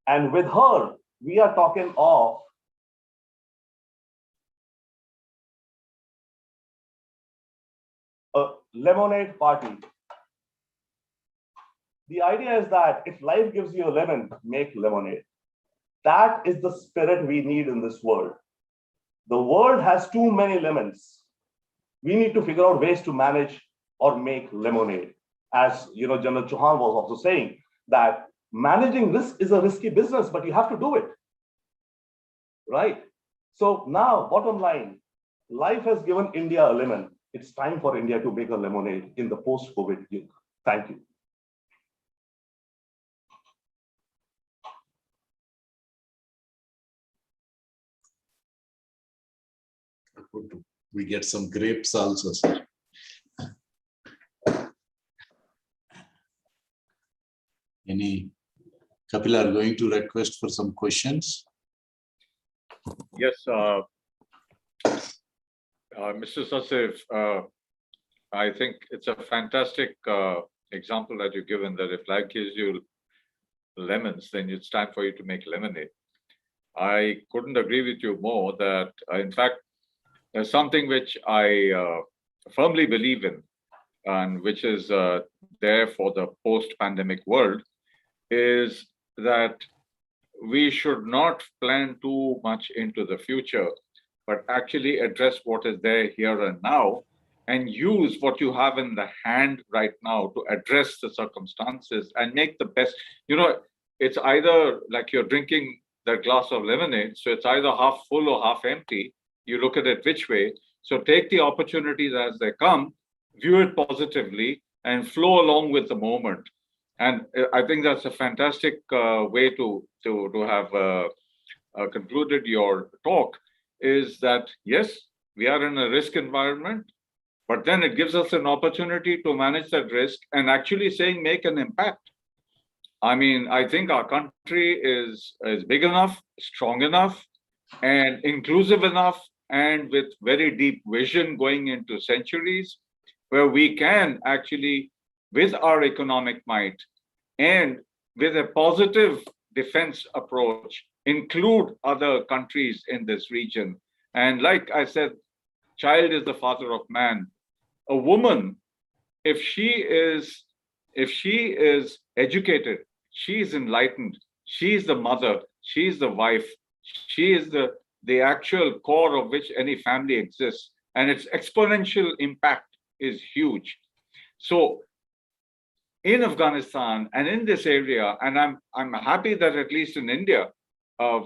And with her, we are talking of a lemonade party. The idea is that if life gives you a lemon, make lemonade. That is the spirit we need in this world. The world has too many lemons. We need to figure out ways to manage or make lemonade. As General Chauhan was also saying, that managing risk is a risky business, but you have to do it, right? So now, bottom line, life has given India a lemon. It's time for India to make a lemonade in the post-COVID year. Thank you. we get some grapes also, sir. Any Kapil are going to request for some questions? Yes, Mr. Sasif, I think it's a fantastic example that you've given, that if life gives you lemons, then it's time for you to make lemonade. I couldn't agree with you more that, in fact, there's something which I firmly believe in, and which is there for the post-pandemic world, is that we should not plan too much into the future, but actually address what is there here and now, and use what you have in the hand right now to address the circumstances and make the best. You know, it's either like you're drinking that glass of lemonade, so it's either half full or half empty. You look at it which way. So take the opportunities as they come, view it positively, and flow along with the moment. And I think that's a fantastic way to have concluded your talk, is that, yes, we are in a risk environment, but then it gives us an opportunity to manage that risk and actually make an impact. I mean, I think our country is big enough, strong enough, and inclusive enough, and with very deep vision going into centuries, where we can actually, with our economic might and with a positive defense approach, include other countries in this region. And like I said, child is the father of man. A woman, if she is educated, she is enlightened, she is the mother, she is the wife, she is the actual core of which any family exists, and its exponential impact is huge. So in Afghanistan and in this area, and I'm happy that at least in India,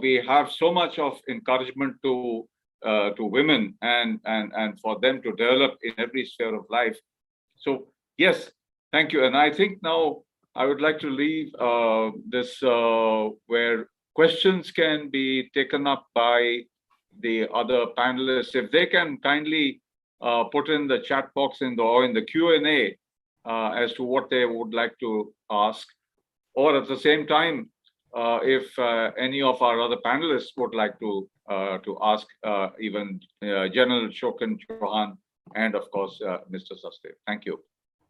we have so much of encouragement to women and for them to develop in every sphere of life. So yes, thank you. And I think now I would like to leave this where questions can be taken up by the other panelists. If they can kindly put in the chat box or in the Q&A as to what they would like to ask, or at the same time, if any of our other panelists would like to ask, even General Shokan Chauhan and of course Mr. Sasdev. Thank you.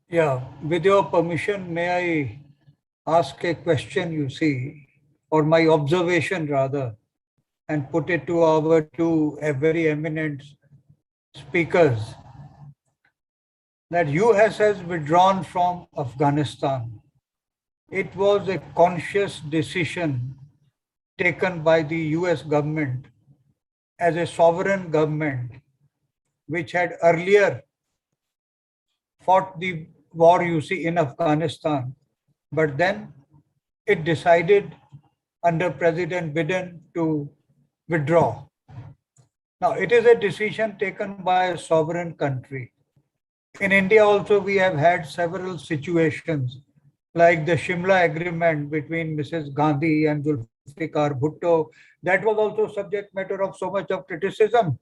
Yeah, with your permission, may I ask a question, you see, or my observation rather, and put it to our two very eminent speakers, that US has withdrawn from Afghanistan. It was a conscious decision taken by the US government as a sovereign government, which had earlier fought the war, you see, in Afghanistan. But then it decided under President Biden to withdraw. Now, it is a decision taken by a sovereign country. In India also, we have had several situations like the Shimla agreement between Mrs. Gandhi and Zulfikar Bhutto. That was also subject matter of so much of criticism.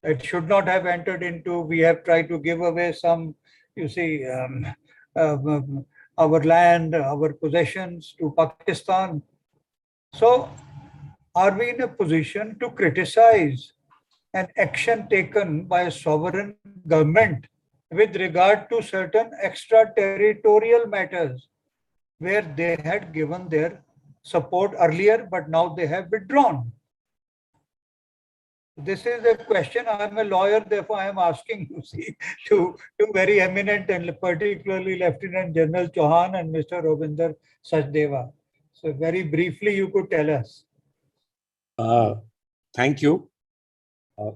It should not have entered into. We have tried to give away some, you see, our land, our possessions to Pakistan. So are we in a position to criticize an action taken by a sovereign government with regard to certain extraterritorial matters where they had given their support earlier, but now they have withdrawn? This is a question. I'm a lawyer, therefore I am asking, you see, to very eminent, and particularly Lieutenant General Chauhan and Mr. Robinder Sachdeva. So very briefly, you could tell us. Thank you.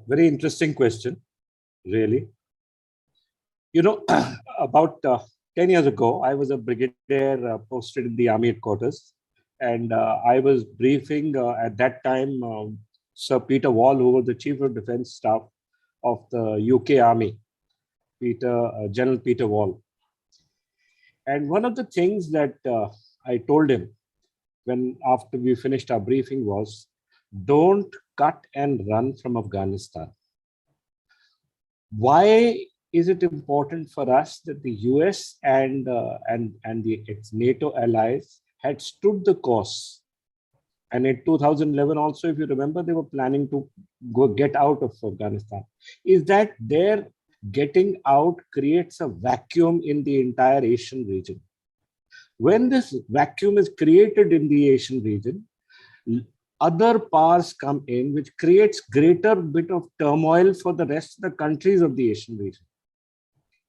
Very interesting question, really. You know, about 10 years ago, I was a brigadier posted in the Army headquarters, and I was briefing at that time Sir Peter Wall, who was the Chief of Defence Staff of the UK Army, General Peter Wall. And one of the things that I told him after we finished our briefing was, don't cut and run from Afghanistan. why is it important for us that the US and its NATO allies had stood the course? And in 2011 also, if you remember, they were planning to get out of Afghanistan. Is that their getting out creates a vacuum in the entire Asian region? When this vacuum is created in the Asian region, other powers come in, which creates greater bit of turmoil for the rest of the countries of the Asian region.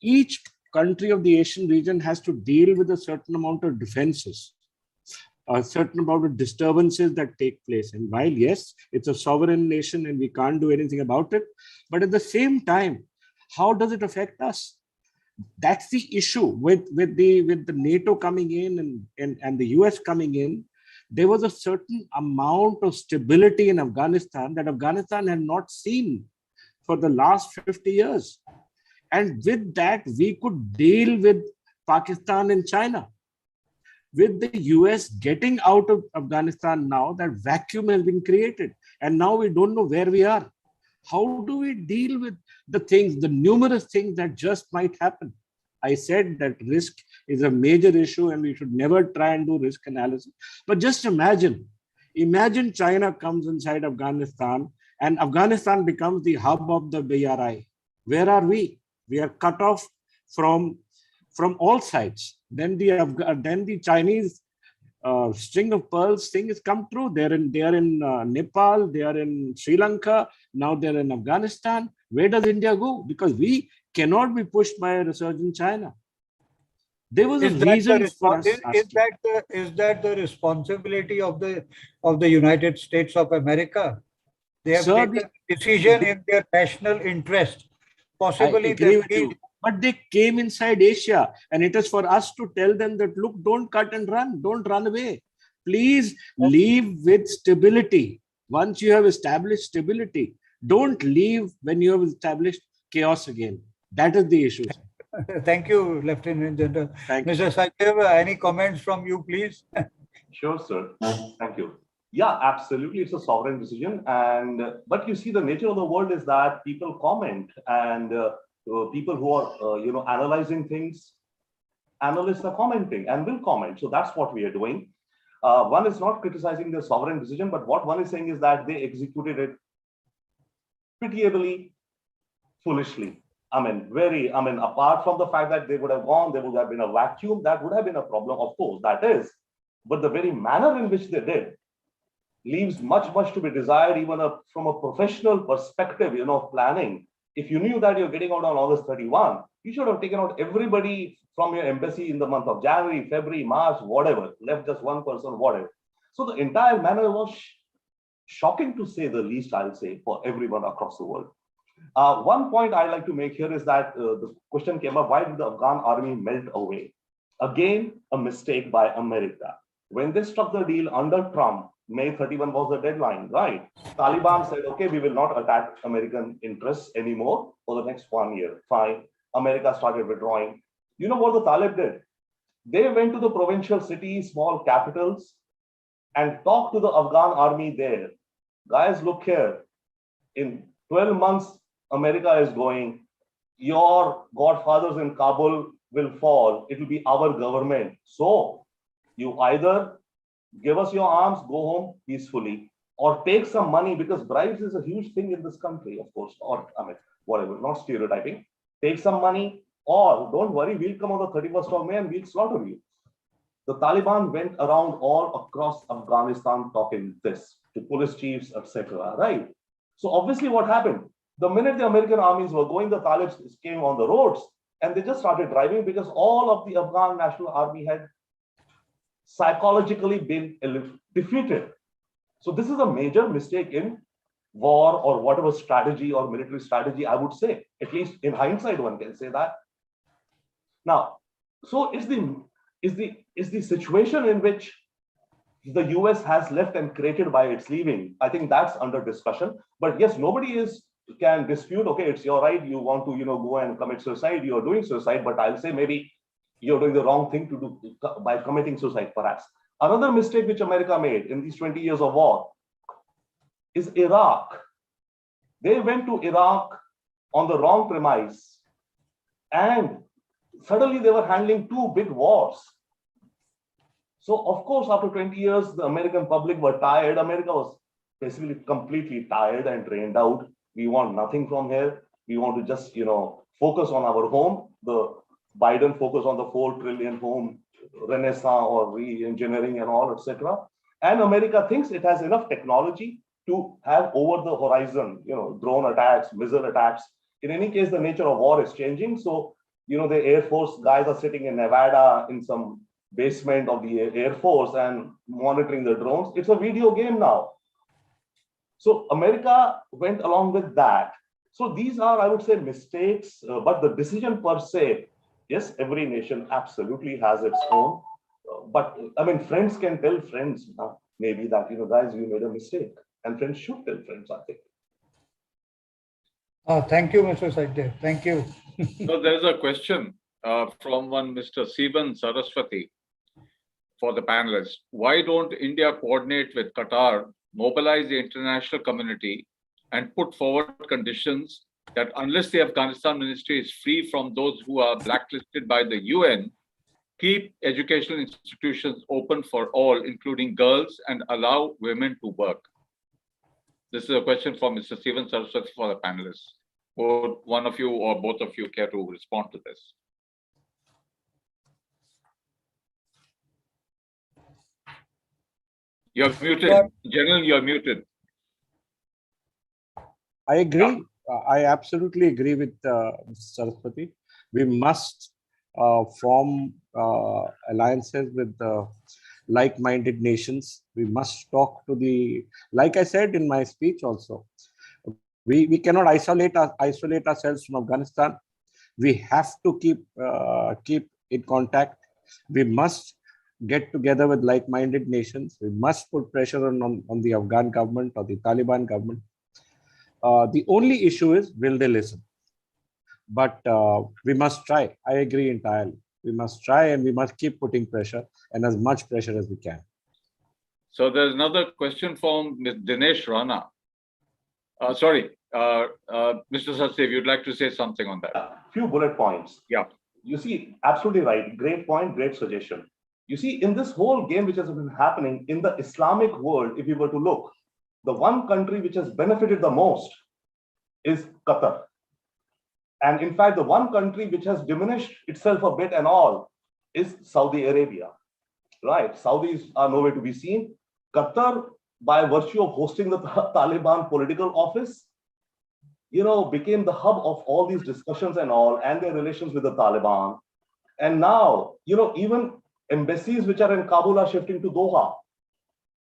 Each country of the Asian region has to deal with a certain amount of defenses, a certain amount of disturbances that take place. And while, yes, it's a sovereign nation and we can't do anything about it, but at the same time, how does it affect us? That's the issue with the NATO coming in and the US coming in. There was a certain amount of stability in Afghanistan that Afghanistan had not seen for the last 50 years. And with that, we could deal with Pakistan and China. With the US getting out of Afghanistan now, that vacuum has been created. And now we don't know where we are. How do we deal with the things, the numerous things that just might happen? I said that risk is a major issue and we should never try and do risk analysis. But just imagine China comes inside Afghanistan and Afghanistan becomes the hub of the BRI. Where are we? We are cut off from all sides. Then the Chinese string of pearls thing has come true. They are in Nepal, they are in Sri Lanka, now they're in Afghanistan. Where does India go? Because we cannot be pushed by a resurgent China. There was a reason for us. Is that the responsibility of the United States of America? They have taken a decision in their national interest. Possibly, I agree with you. But they came inside Asia, and it is for us to tell them that, look, don't cut and run, don't run away. Please leave with stability. Once you have established stability, don't leave when you have established chaos again. That is the issue. Thank you, Lieutenant General. Mr. Sachev, any comments from you, please? Sure, sir. Thank you. Yeah, absolutely. It's a sovereign decision. But you see, the nature of the world is that people comment, and people who are analyzing things, analysts are commenting and will comment. So that's what we are doing. One is not criticizing the sovereign decision, but what one is saying is that they executed it pitiably, foolishly. Apart from the fact that they would have gone, there would have been a vacuum, that would have been a problem, of course, that is. But the very manner in which they did leaves much to be desired, even from a professional perspective, planning. If you knew that you're getting out on August 31, you should have taken out everybody from your embassy in the month of January, February, March, whatever, left just one person, whatever. So the entire manner was shocking, to say the least, I'll say, for everyone across the world. One point I'd like to make here is that the question came up, why did the Afghan army melt away? Again, a mistake by America. When they struck the deal under Trump, May 31 was the deadline, right? Taliban said, okay, we will not attack American interests anymore for the next 1 year. Fine. America started withdrawing. You know what the Talib did? They went to the provincial cities, small capitals, and talked to the Afghan army there. Guys, look here. In 12 months, America is going. Your godfathers in Kabul will fall. It will be our government. So you either give us your arms, go home peacefully, or take some money, because bribes is a huge thing in this country, of course, or whatever, not stereotyping. Take some money, or don't worry, we'll come on the 31st of May and we'll slaughter you. The Taliban went around all across Afghanistan talking this to police chiefs, etc. Right? So obviously what happened? The minute the American armies were going, the Talibs came on the roads and they just started driving, because all of the Afghan National Army had psychologically been defeated. So this is a major mistake in war, or whatever strategy or military strategy, I would say. At least in hindsight, one can say that. Now, so is the situation in which the US has left and created by its leaving. I think that's under discussion. But yes, nobody can dispute, okay, it's your right, you want to go and commit suicide, you're doing suicide, but I'll say maybe you're doing the wrong thing to do by committing suicide, perhaps. Another mistake which America made in these 20 years of war is Iraq. They went to Iraq on the wrong premise. And suddenly they were handling two big wars. So of course, after 20 years, the American public were tired. America was basically completely tired and drained out. We want nothing from here. We want to just, focus on our home. The Biden focus on the 4 trillion home renaissance or re-engineering and all, etc. And America thinks it has enough technology to have over the horizon, drone attacks, missile attacks. In any case, the nature of war is changing. So, the Air Force guys are sitting in Nevada in some basement of the Air Force and monitoring the drones. It's a video game now. So America went along with that. So these are, I would say, mistakes, but the decision per se, yes, every nation absolutely has its own. But I mean, friends can tell friends maybe that, guys, you made a mistake. And friends should tell friends, I think. Thank you, Mr. Sajdev. Thank you. So there's a question from one Mr. Sivan Saraswati for the panelists. Why don't India coordinate with Qatar, mobilize the international community, and put forward conditions that unless the Afghanistan ministry is free from those who are blacklisted by the UN, keep educational institutions open for all, including girls, and allow women to work? This is a question from Mr. Sivan Saraswati for the panelists. Would one of you or both of you care to respond to this? You're muted. General, you're muted. I agree. I absolutely agree with Mr. Saraswati. We must form alliances with like-minded nations. We must talk to like I said in my speech also, we cannot isolate ourselves from Afghanistan. We have to keep in contact. We must get together with like-minded nations. We must put pressure on the Afghan government or the Taliban government. The only issue is, will they listen? But we must try. I agree entirely. We must try and we must keep putting pressure, and as much pressure as we can. So there's another question from Ms. Dinesh Rana. Sorry, Mr. Sachdev, you'd like to say something on that? A few bullet points. Yeah. You see, absolutely right. Great point, great suggestion. You see, in this whole game which has been happening in the Islamic world, if you were to look, the one country which has benefited the most is Qatar. And in fact, the one country which has diminished itself a bit and all is Saudi Arabia, right? Saudis are nowhere to be seen. Qatar, by virtue of hosting the Taliban political office, became the hub of all these discussions and all, and their relations with the Taliban. And now, even embassies which are in Kabul are shifting to Doha.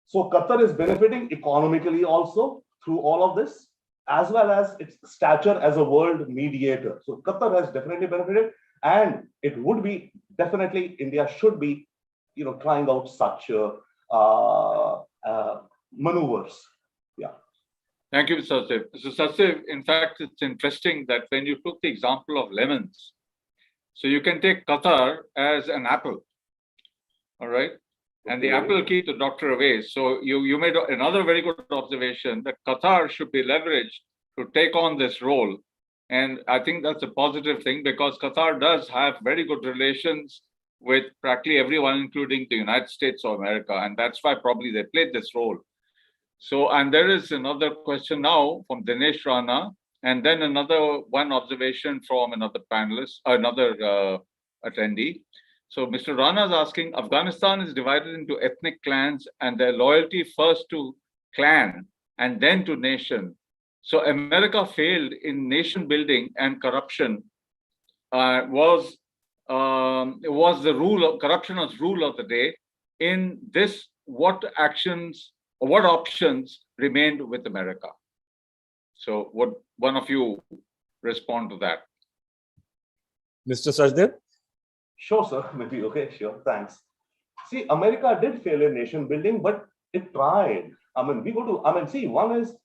So Qatar is benefiting economically also through all of this, as well as its stature as a world mediator. So Qatar has definitely benefited, and it would be definitely, India should be, trying out such maneuvers. Yeah. Thank you, Mr. Sachdev. Mr. Sachdev, in fact, it's interesting that when you took the example of lemons, so you can take Qatar as an apple, all right? And the apple will keep the doctor away. So you made another very good observation that Qatar should be leveraged to take on this role. And I think that's a positive thing, because Qatar does have very good relations with practically everyone, including the United States of America. And that's why probably they played this role. So, and there is another question now from Dinesh Rana, and then another one observation from another panelist, another attendee. So Mr. Rana is asking, Afghanistan is divided into ethnic clans and their loyalty first to clan and then to nation. So America failed in nation building, and corruption was the rule of corruption was rule of the day. In this, what actions or what options remained with America? So would one of you respond to that? Mr. Sachdev? Sure, sir. Maybe. Okay, sure. Thanks. See, America did fail in nation building, but it tried. See, one is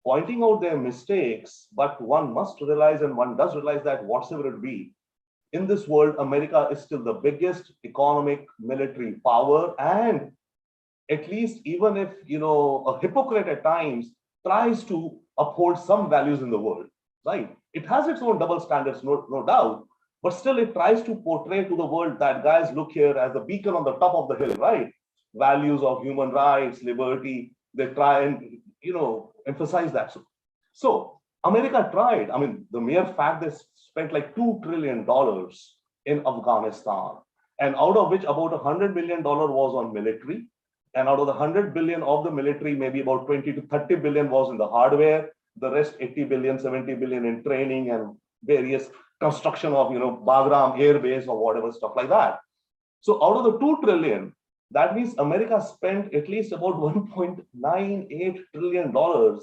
pointing out their mistakes, but one must realize, and one does realize, that whatsoever it be, in this world, America is still the biggest economic military power. And at least, even if, a hypocrite at times tries to uphold some values in the world, right? It has its own double standards, no doubt, but still it tries to portray to the world that, guys, look here as a beacon on the top of the hill, right? Values of human rights, liberty, they try and, emphasize that. So America tried. I mean, the mere fact they spent like $2 trillion in Afghanistan, and out of which about $100 billion was on military. And out of the 100 billion of the military, maybe about 20 to 30 billion was in the hardware. The rest 80 billion, 70 billion in training and various construction of, Bagram Air Base or whatever stuff like that. So out of the 2 trillion, that means America spent at least about $1.98 trillion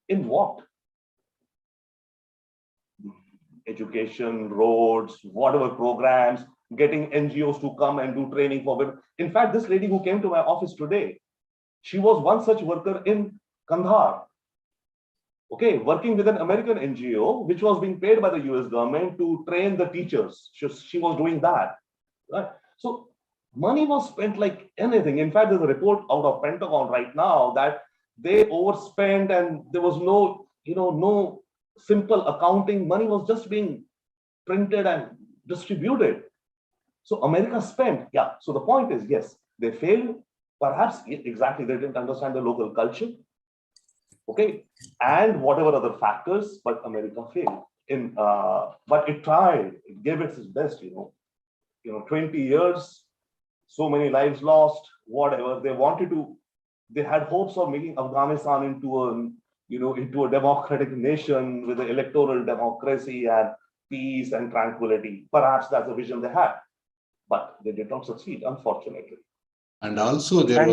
in what? Education, roads, whatever programs, getting NGOs to come and do training for women. In fact, this lady who came to my office today, she was one such worker in Kandahar. Okay, working with an American NGO, which was being paid by the US government to train the teachers. She was doing that. Right? So money was spent like anything. In fact, there's a report out of Pentagon right now that they overspent and there was no, no simple accounting. Money was just being printed and distributed. So America spent, yeah. So the point is, yes, they failed. Perhaps, exactly, they didn't understand the local culture. Okay, and whatever other factors, but America failed. But it tried. It gave it its best. 20 years, so many lives lost. Whatever they wanted to, they had hopes of making Afghanistan into a democratic nation with an electoral democracy and peace and tranquility. Perhaps that's the vision they had. But they did not succeed, unfortunately. And also there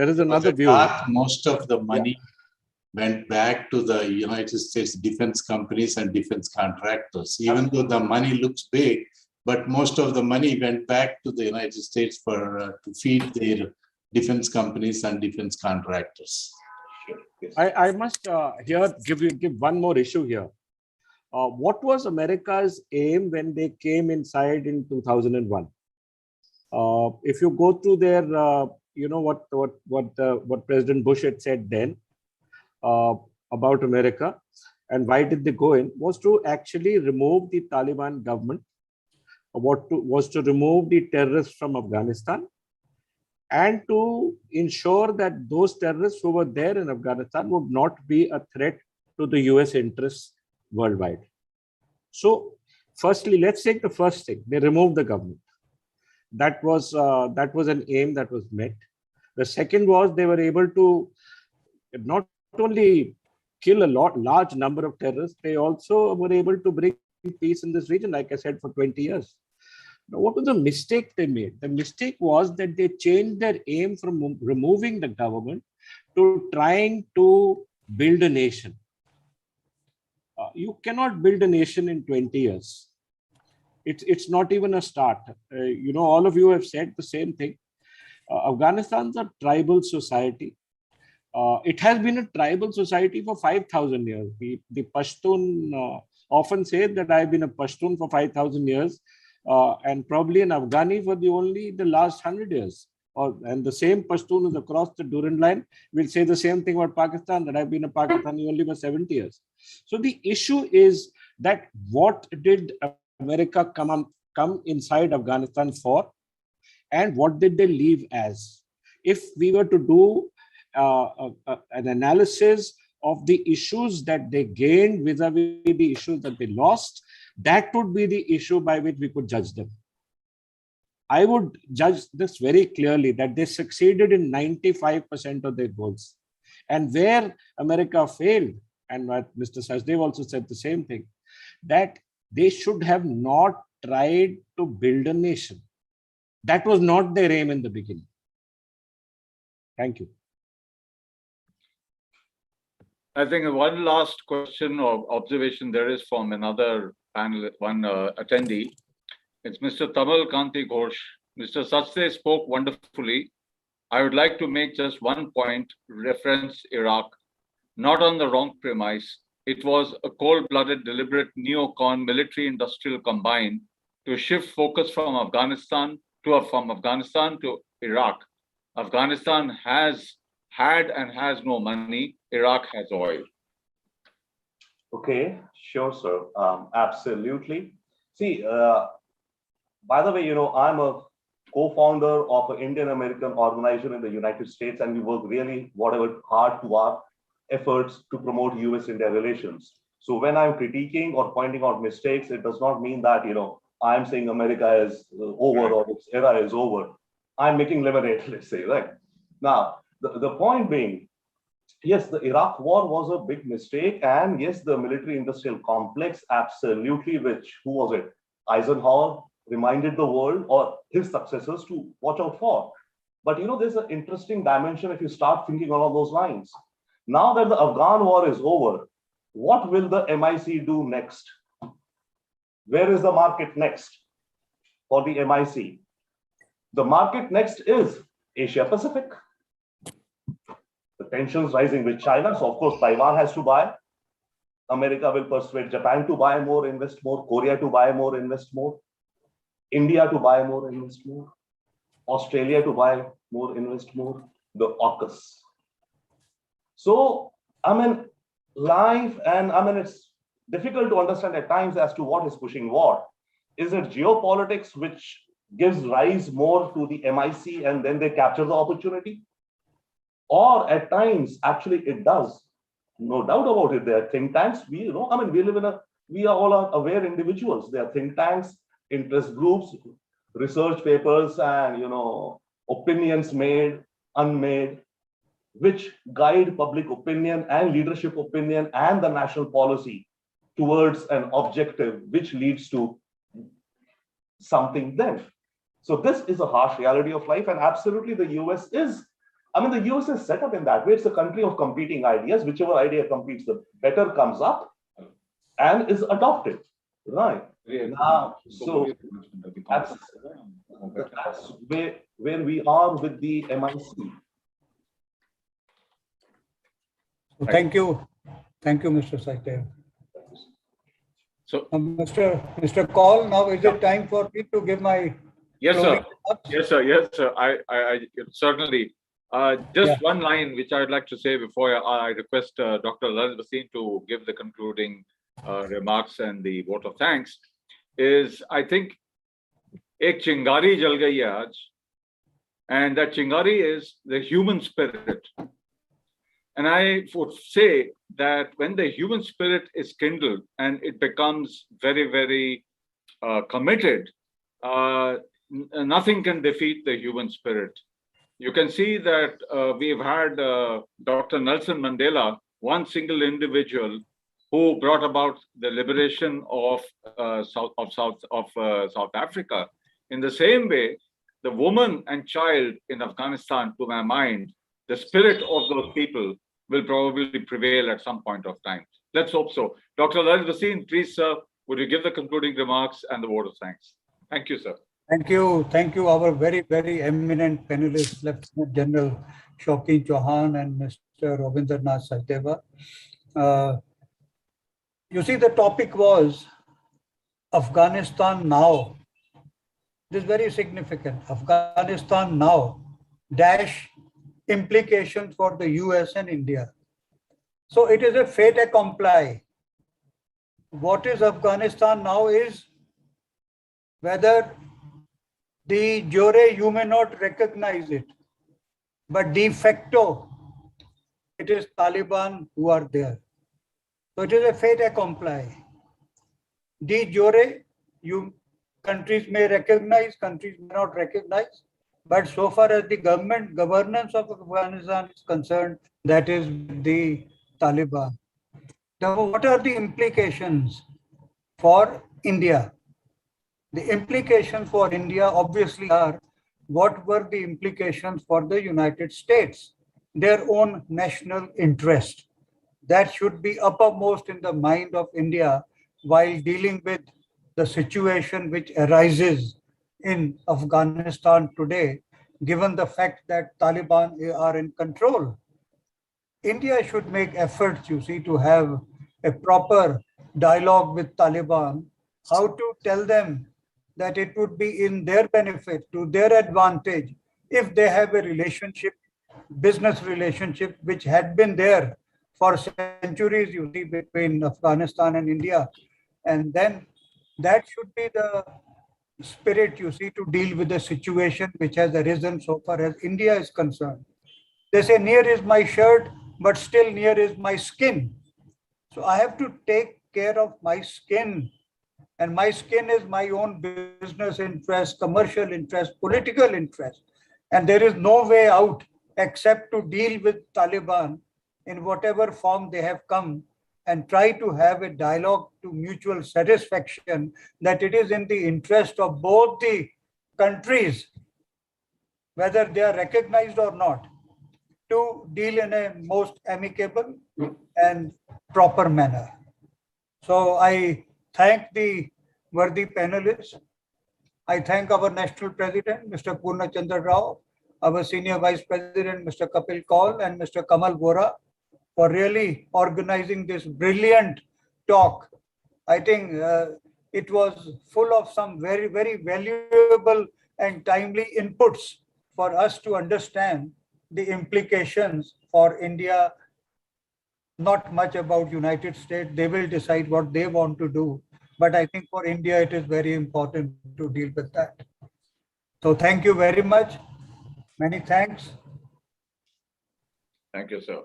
is another view. Most of the money went back to the United States defense companies and defense contractors, even though the money looks big, but most of the money went back to the United States to feed their defense companies and defense contractors. Sure. Yes. I must here give one more issue here. What was America's aim when they came inside in 2001? If you go through their, what President Bush had said then about America and why did they go in, was to actually remove the Taliban government, was to remove the terrorists from Afghanistan, and to ensure that those terrorists who were there in Afghanistan would not be a threat to the US interests worldwide. So firstly, let's take the first thing. They removed the government. That was an aim that was met. The second was they were able to not only kill a large number of terrorists, they also were able to bring peace in this region, like I said, for 20 years. Now, what was the mistake they made? The mistake was that they changed their aim from removing the government to trying to build a nation. You cannot build a nation in 20 years. It's not even a start. All of you have said the same thing. Afghanistan's a tribal society. It has been a tribal society for 5,000 years. The Pashtun often say that I've been a Pashtun for 5,000 years and probably an Afghani for the last 100 years. And the same Pashtun is across the Durand line will say the same thing about Pakistan, that I've been a Pakistani only for 70 years. So the issue is that what did America come inside Afghanistan for, and what did they leave as? If we were to do an analysis of the issues that they gained vis-a-vis the issues that they lost, that would be the issue by which we could judge them. I would judge this very clearly, that they succeeded in 95% of their goals. And where America failed, and what Mr. Sachdev also said the same thing, that they should have not tried to build a nation. That was not their aim in the beginning. Thank you. I think one last question or observation there is from another panel, one attendee. It's Mr. Tamal Kanti Ghosh. Mr. Sachdev spoke wonderfully. I would like to make just one point, reference Iraq, not on the wrong premise. It was a cold-blooded, deliberate neocon military-industrial combine to shift focus from Afghanistan to Iraq. Afghanistan has had and has no money. Iraq has oil. Okay, sure, sir. Absolutely. See, by the way, I'm a co-founder of an Indian-American organization in the United States, and we work really whatever hard to our efforts to promote US-India relations. So when I'm critiquing or pointing out mistakes, it does not mean that, I'm saying America is over or its era is over. I'm making lemonade, let's say, right? Now, the point being, yes, the Iraq war was a big mistake. And yes, the military industrial complex, absolutely, which, who was it? Eisenhower reminded the world or his successors to watch out for. But there's an interesting dimension if you start thinking along those lines. Now that the Afghan war is over, what will the MIC do next? Where is the market next for the MIC? The market next is Asia Pacific. The tensions rising with China. So, of course, Taiwan has to buy. America will persuade Japan to buy more, invest more. Korea to buy more, invest more. India to buy more, invest more. Australia to buy more, invest more. The AUKUS. So, life, and it's difficult to understand at times as to what is pushing what. Is it geopolitics which gives rise more to the MIC and then they capture the opportunity? Or at times, actually, it does. No doubt about it. There are think tanks. We are all aware individuals. There are think tanks, interest groups, research papers, and opinions made, unmade, which guide public opinion and leadership opinion and the national policy towards an objective which leads to something then. So this is a harsh reality of life, and absolutely the US is. The US is set up in that way. It's a country of competing ideas. Whichever idea competes, the better comes up and is adopted. Right. Now, so that's where we are with the MIC. Thank you. Thank you, Mr. Saitev. So, Mr. Kaul, now is it time for me to give my yes, sir. thoughts? Yes, sir. Yes, sir. I certainly. Just one line which I'd like to say before I request Dr. Lalit Bhasin to give the concluding remarks and the vote of thanks is, I think, ek chingari jal gayi hai aaj, and that chingari is the human spirit. And I would say that when the human spirit is kindled and it becomes very, very committed, nothing can defeat the human spirit. You can see that we've had Dr. Nelson Mandela, one single individual who brought about the liberation of South Africa. In the same way, the woman and child in Afghanistan, to my mind, the spirit of those people will probably prevail at some point of time. Let's hope so. Dr. Lalit Bhasin, please, sir, would you give the concluding remarks and the vote of thanks? Thank you, sir. Thank you. Thank you, our very, very eminent panelists, Lieutenant General Shaukin Chauhan and Mr. Rabindranath Saiteva. You see, the topic was Afghanistan now. This is very significant. Afghanistan now dash implications for the US and India. So it is a fait accompli. What is Afghanistan now is whether de jure you may not recognize it, but de facto it is Taliban who are there. So it is a fait accompli. De jure, countries may recognize, countries may not recognize, but so far as the governance of Afghanistan is concerned, that is the Taliban. Now, what are the implications for India? The implications for India obviously are what were the implications for the United States, their own national interest. That should be uppermost in the mind of India while dealing with the situation which arises in Afghanistan today, given the fact that Taliban are in control. India should make efforts, you see, to have a proper dialogue with Taliban, how to tell them that it would be in their benefit, to their advantage, if they have a relationship, business relationship, which had been there for centuries, you see, between Afghanistan and India. And then that should be the spirit, you see, to deal with the situation which has arisen so far as India is concerned. They say, near is my shirt, but still near is my skin. So I have to take care of my skin. And my skin is my own business interest, commercial interest, political interest. And there is no way out except to deal with Taliban in whatever form they have come and try to have a dialogue to mutual satisfaction that it is in the interest of both the countries, whether they are recognized or not, to deal in a most amicable and proper manner. So I thank the worthy panelists. I thank our National President, Mr. Purna Chandra Rao, our Senior Vice President, Mr. Kapil Kaul, and Mr. Kamal Vora for really organizing this brilliant talk. I think it was full of some very, very valuable and timely inputs for us to understand the implications for India. Not much about United States. They will decide what they want to do. But I think for India, it is very important to deal with that. So thank you very much. Many thanks. Thank you, sir.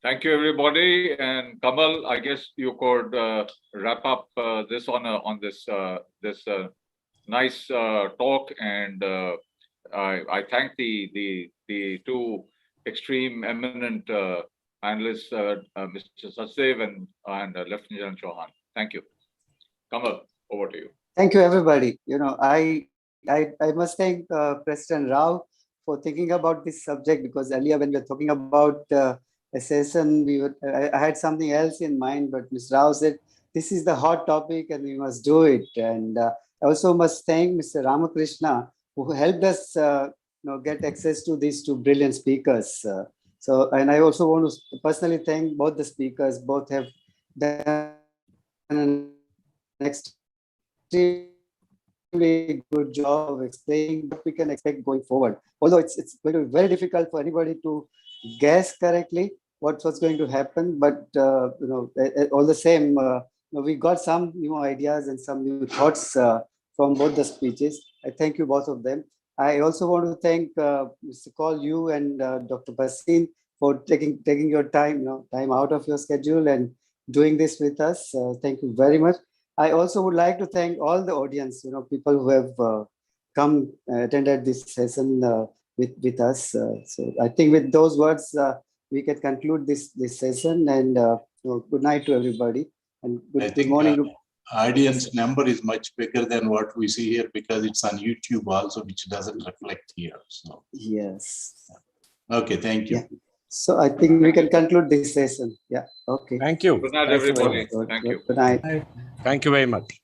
Thank you, everybody. And Kamal, I guess you could wrap up this on this nice talk. And I thank the two extreme eminent panelists, Mr. Sachdev and Lieutenant General Chauhan. Thank you. Kamal, over to you. Thank you, everybody. You know, I must thank President Rao for thinking about this subject, because earlier when we were talking about a session, I had something else in mind, but Ms. Rao said, this is the hot topic and we must do it. And I also must thank Mr. Ramakrishna, who helped us get access to these two brilliant speakers. And I also want to personally thank both the speakers. Both have done an extremely good job of explaining what we can expect going forward. Although it's going to be very difficult for anybody to guess correctly what's going to happen, but all the same, we got some new ideas and some new thoughts from both the speeches. I thank you, both of them. I also want to thank Mr. Kaul, you and Dr. Bhasin for taking your time out of your schedule and doing this with us. Thank you very much. I also would like to thank all the audience, people who have come attended this session with us. So I think with those words, we can conclude this session, and good night to everybody. And good morning. Audience number is much bigger than what we see here because it's on YouTube also, which doesn't reflect here. So yes. Okay, thank you. Yeah. So I think we can conclude this session. Yeah. Okay. Thank you. Good night, everybody. Thank you. Good night. Thank you very much.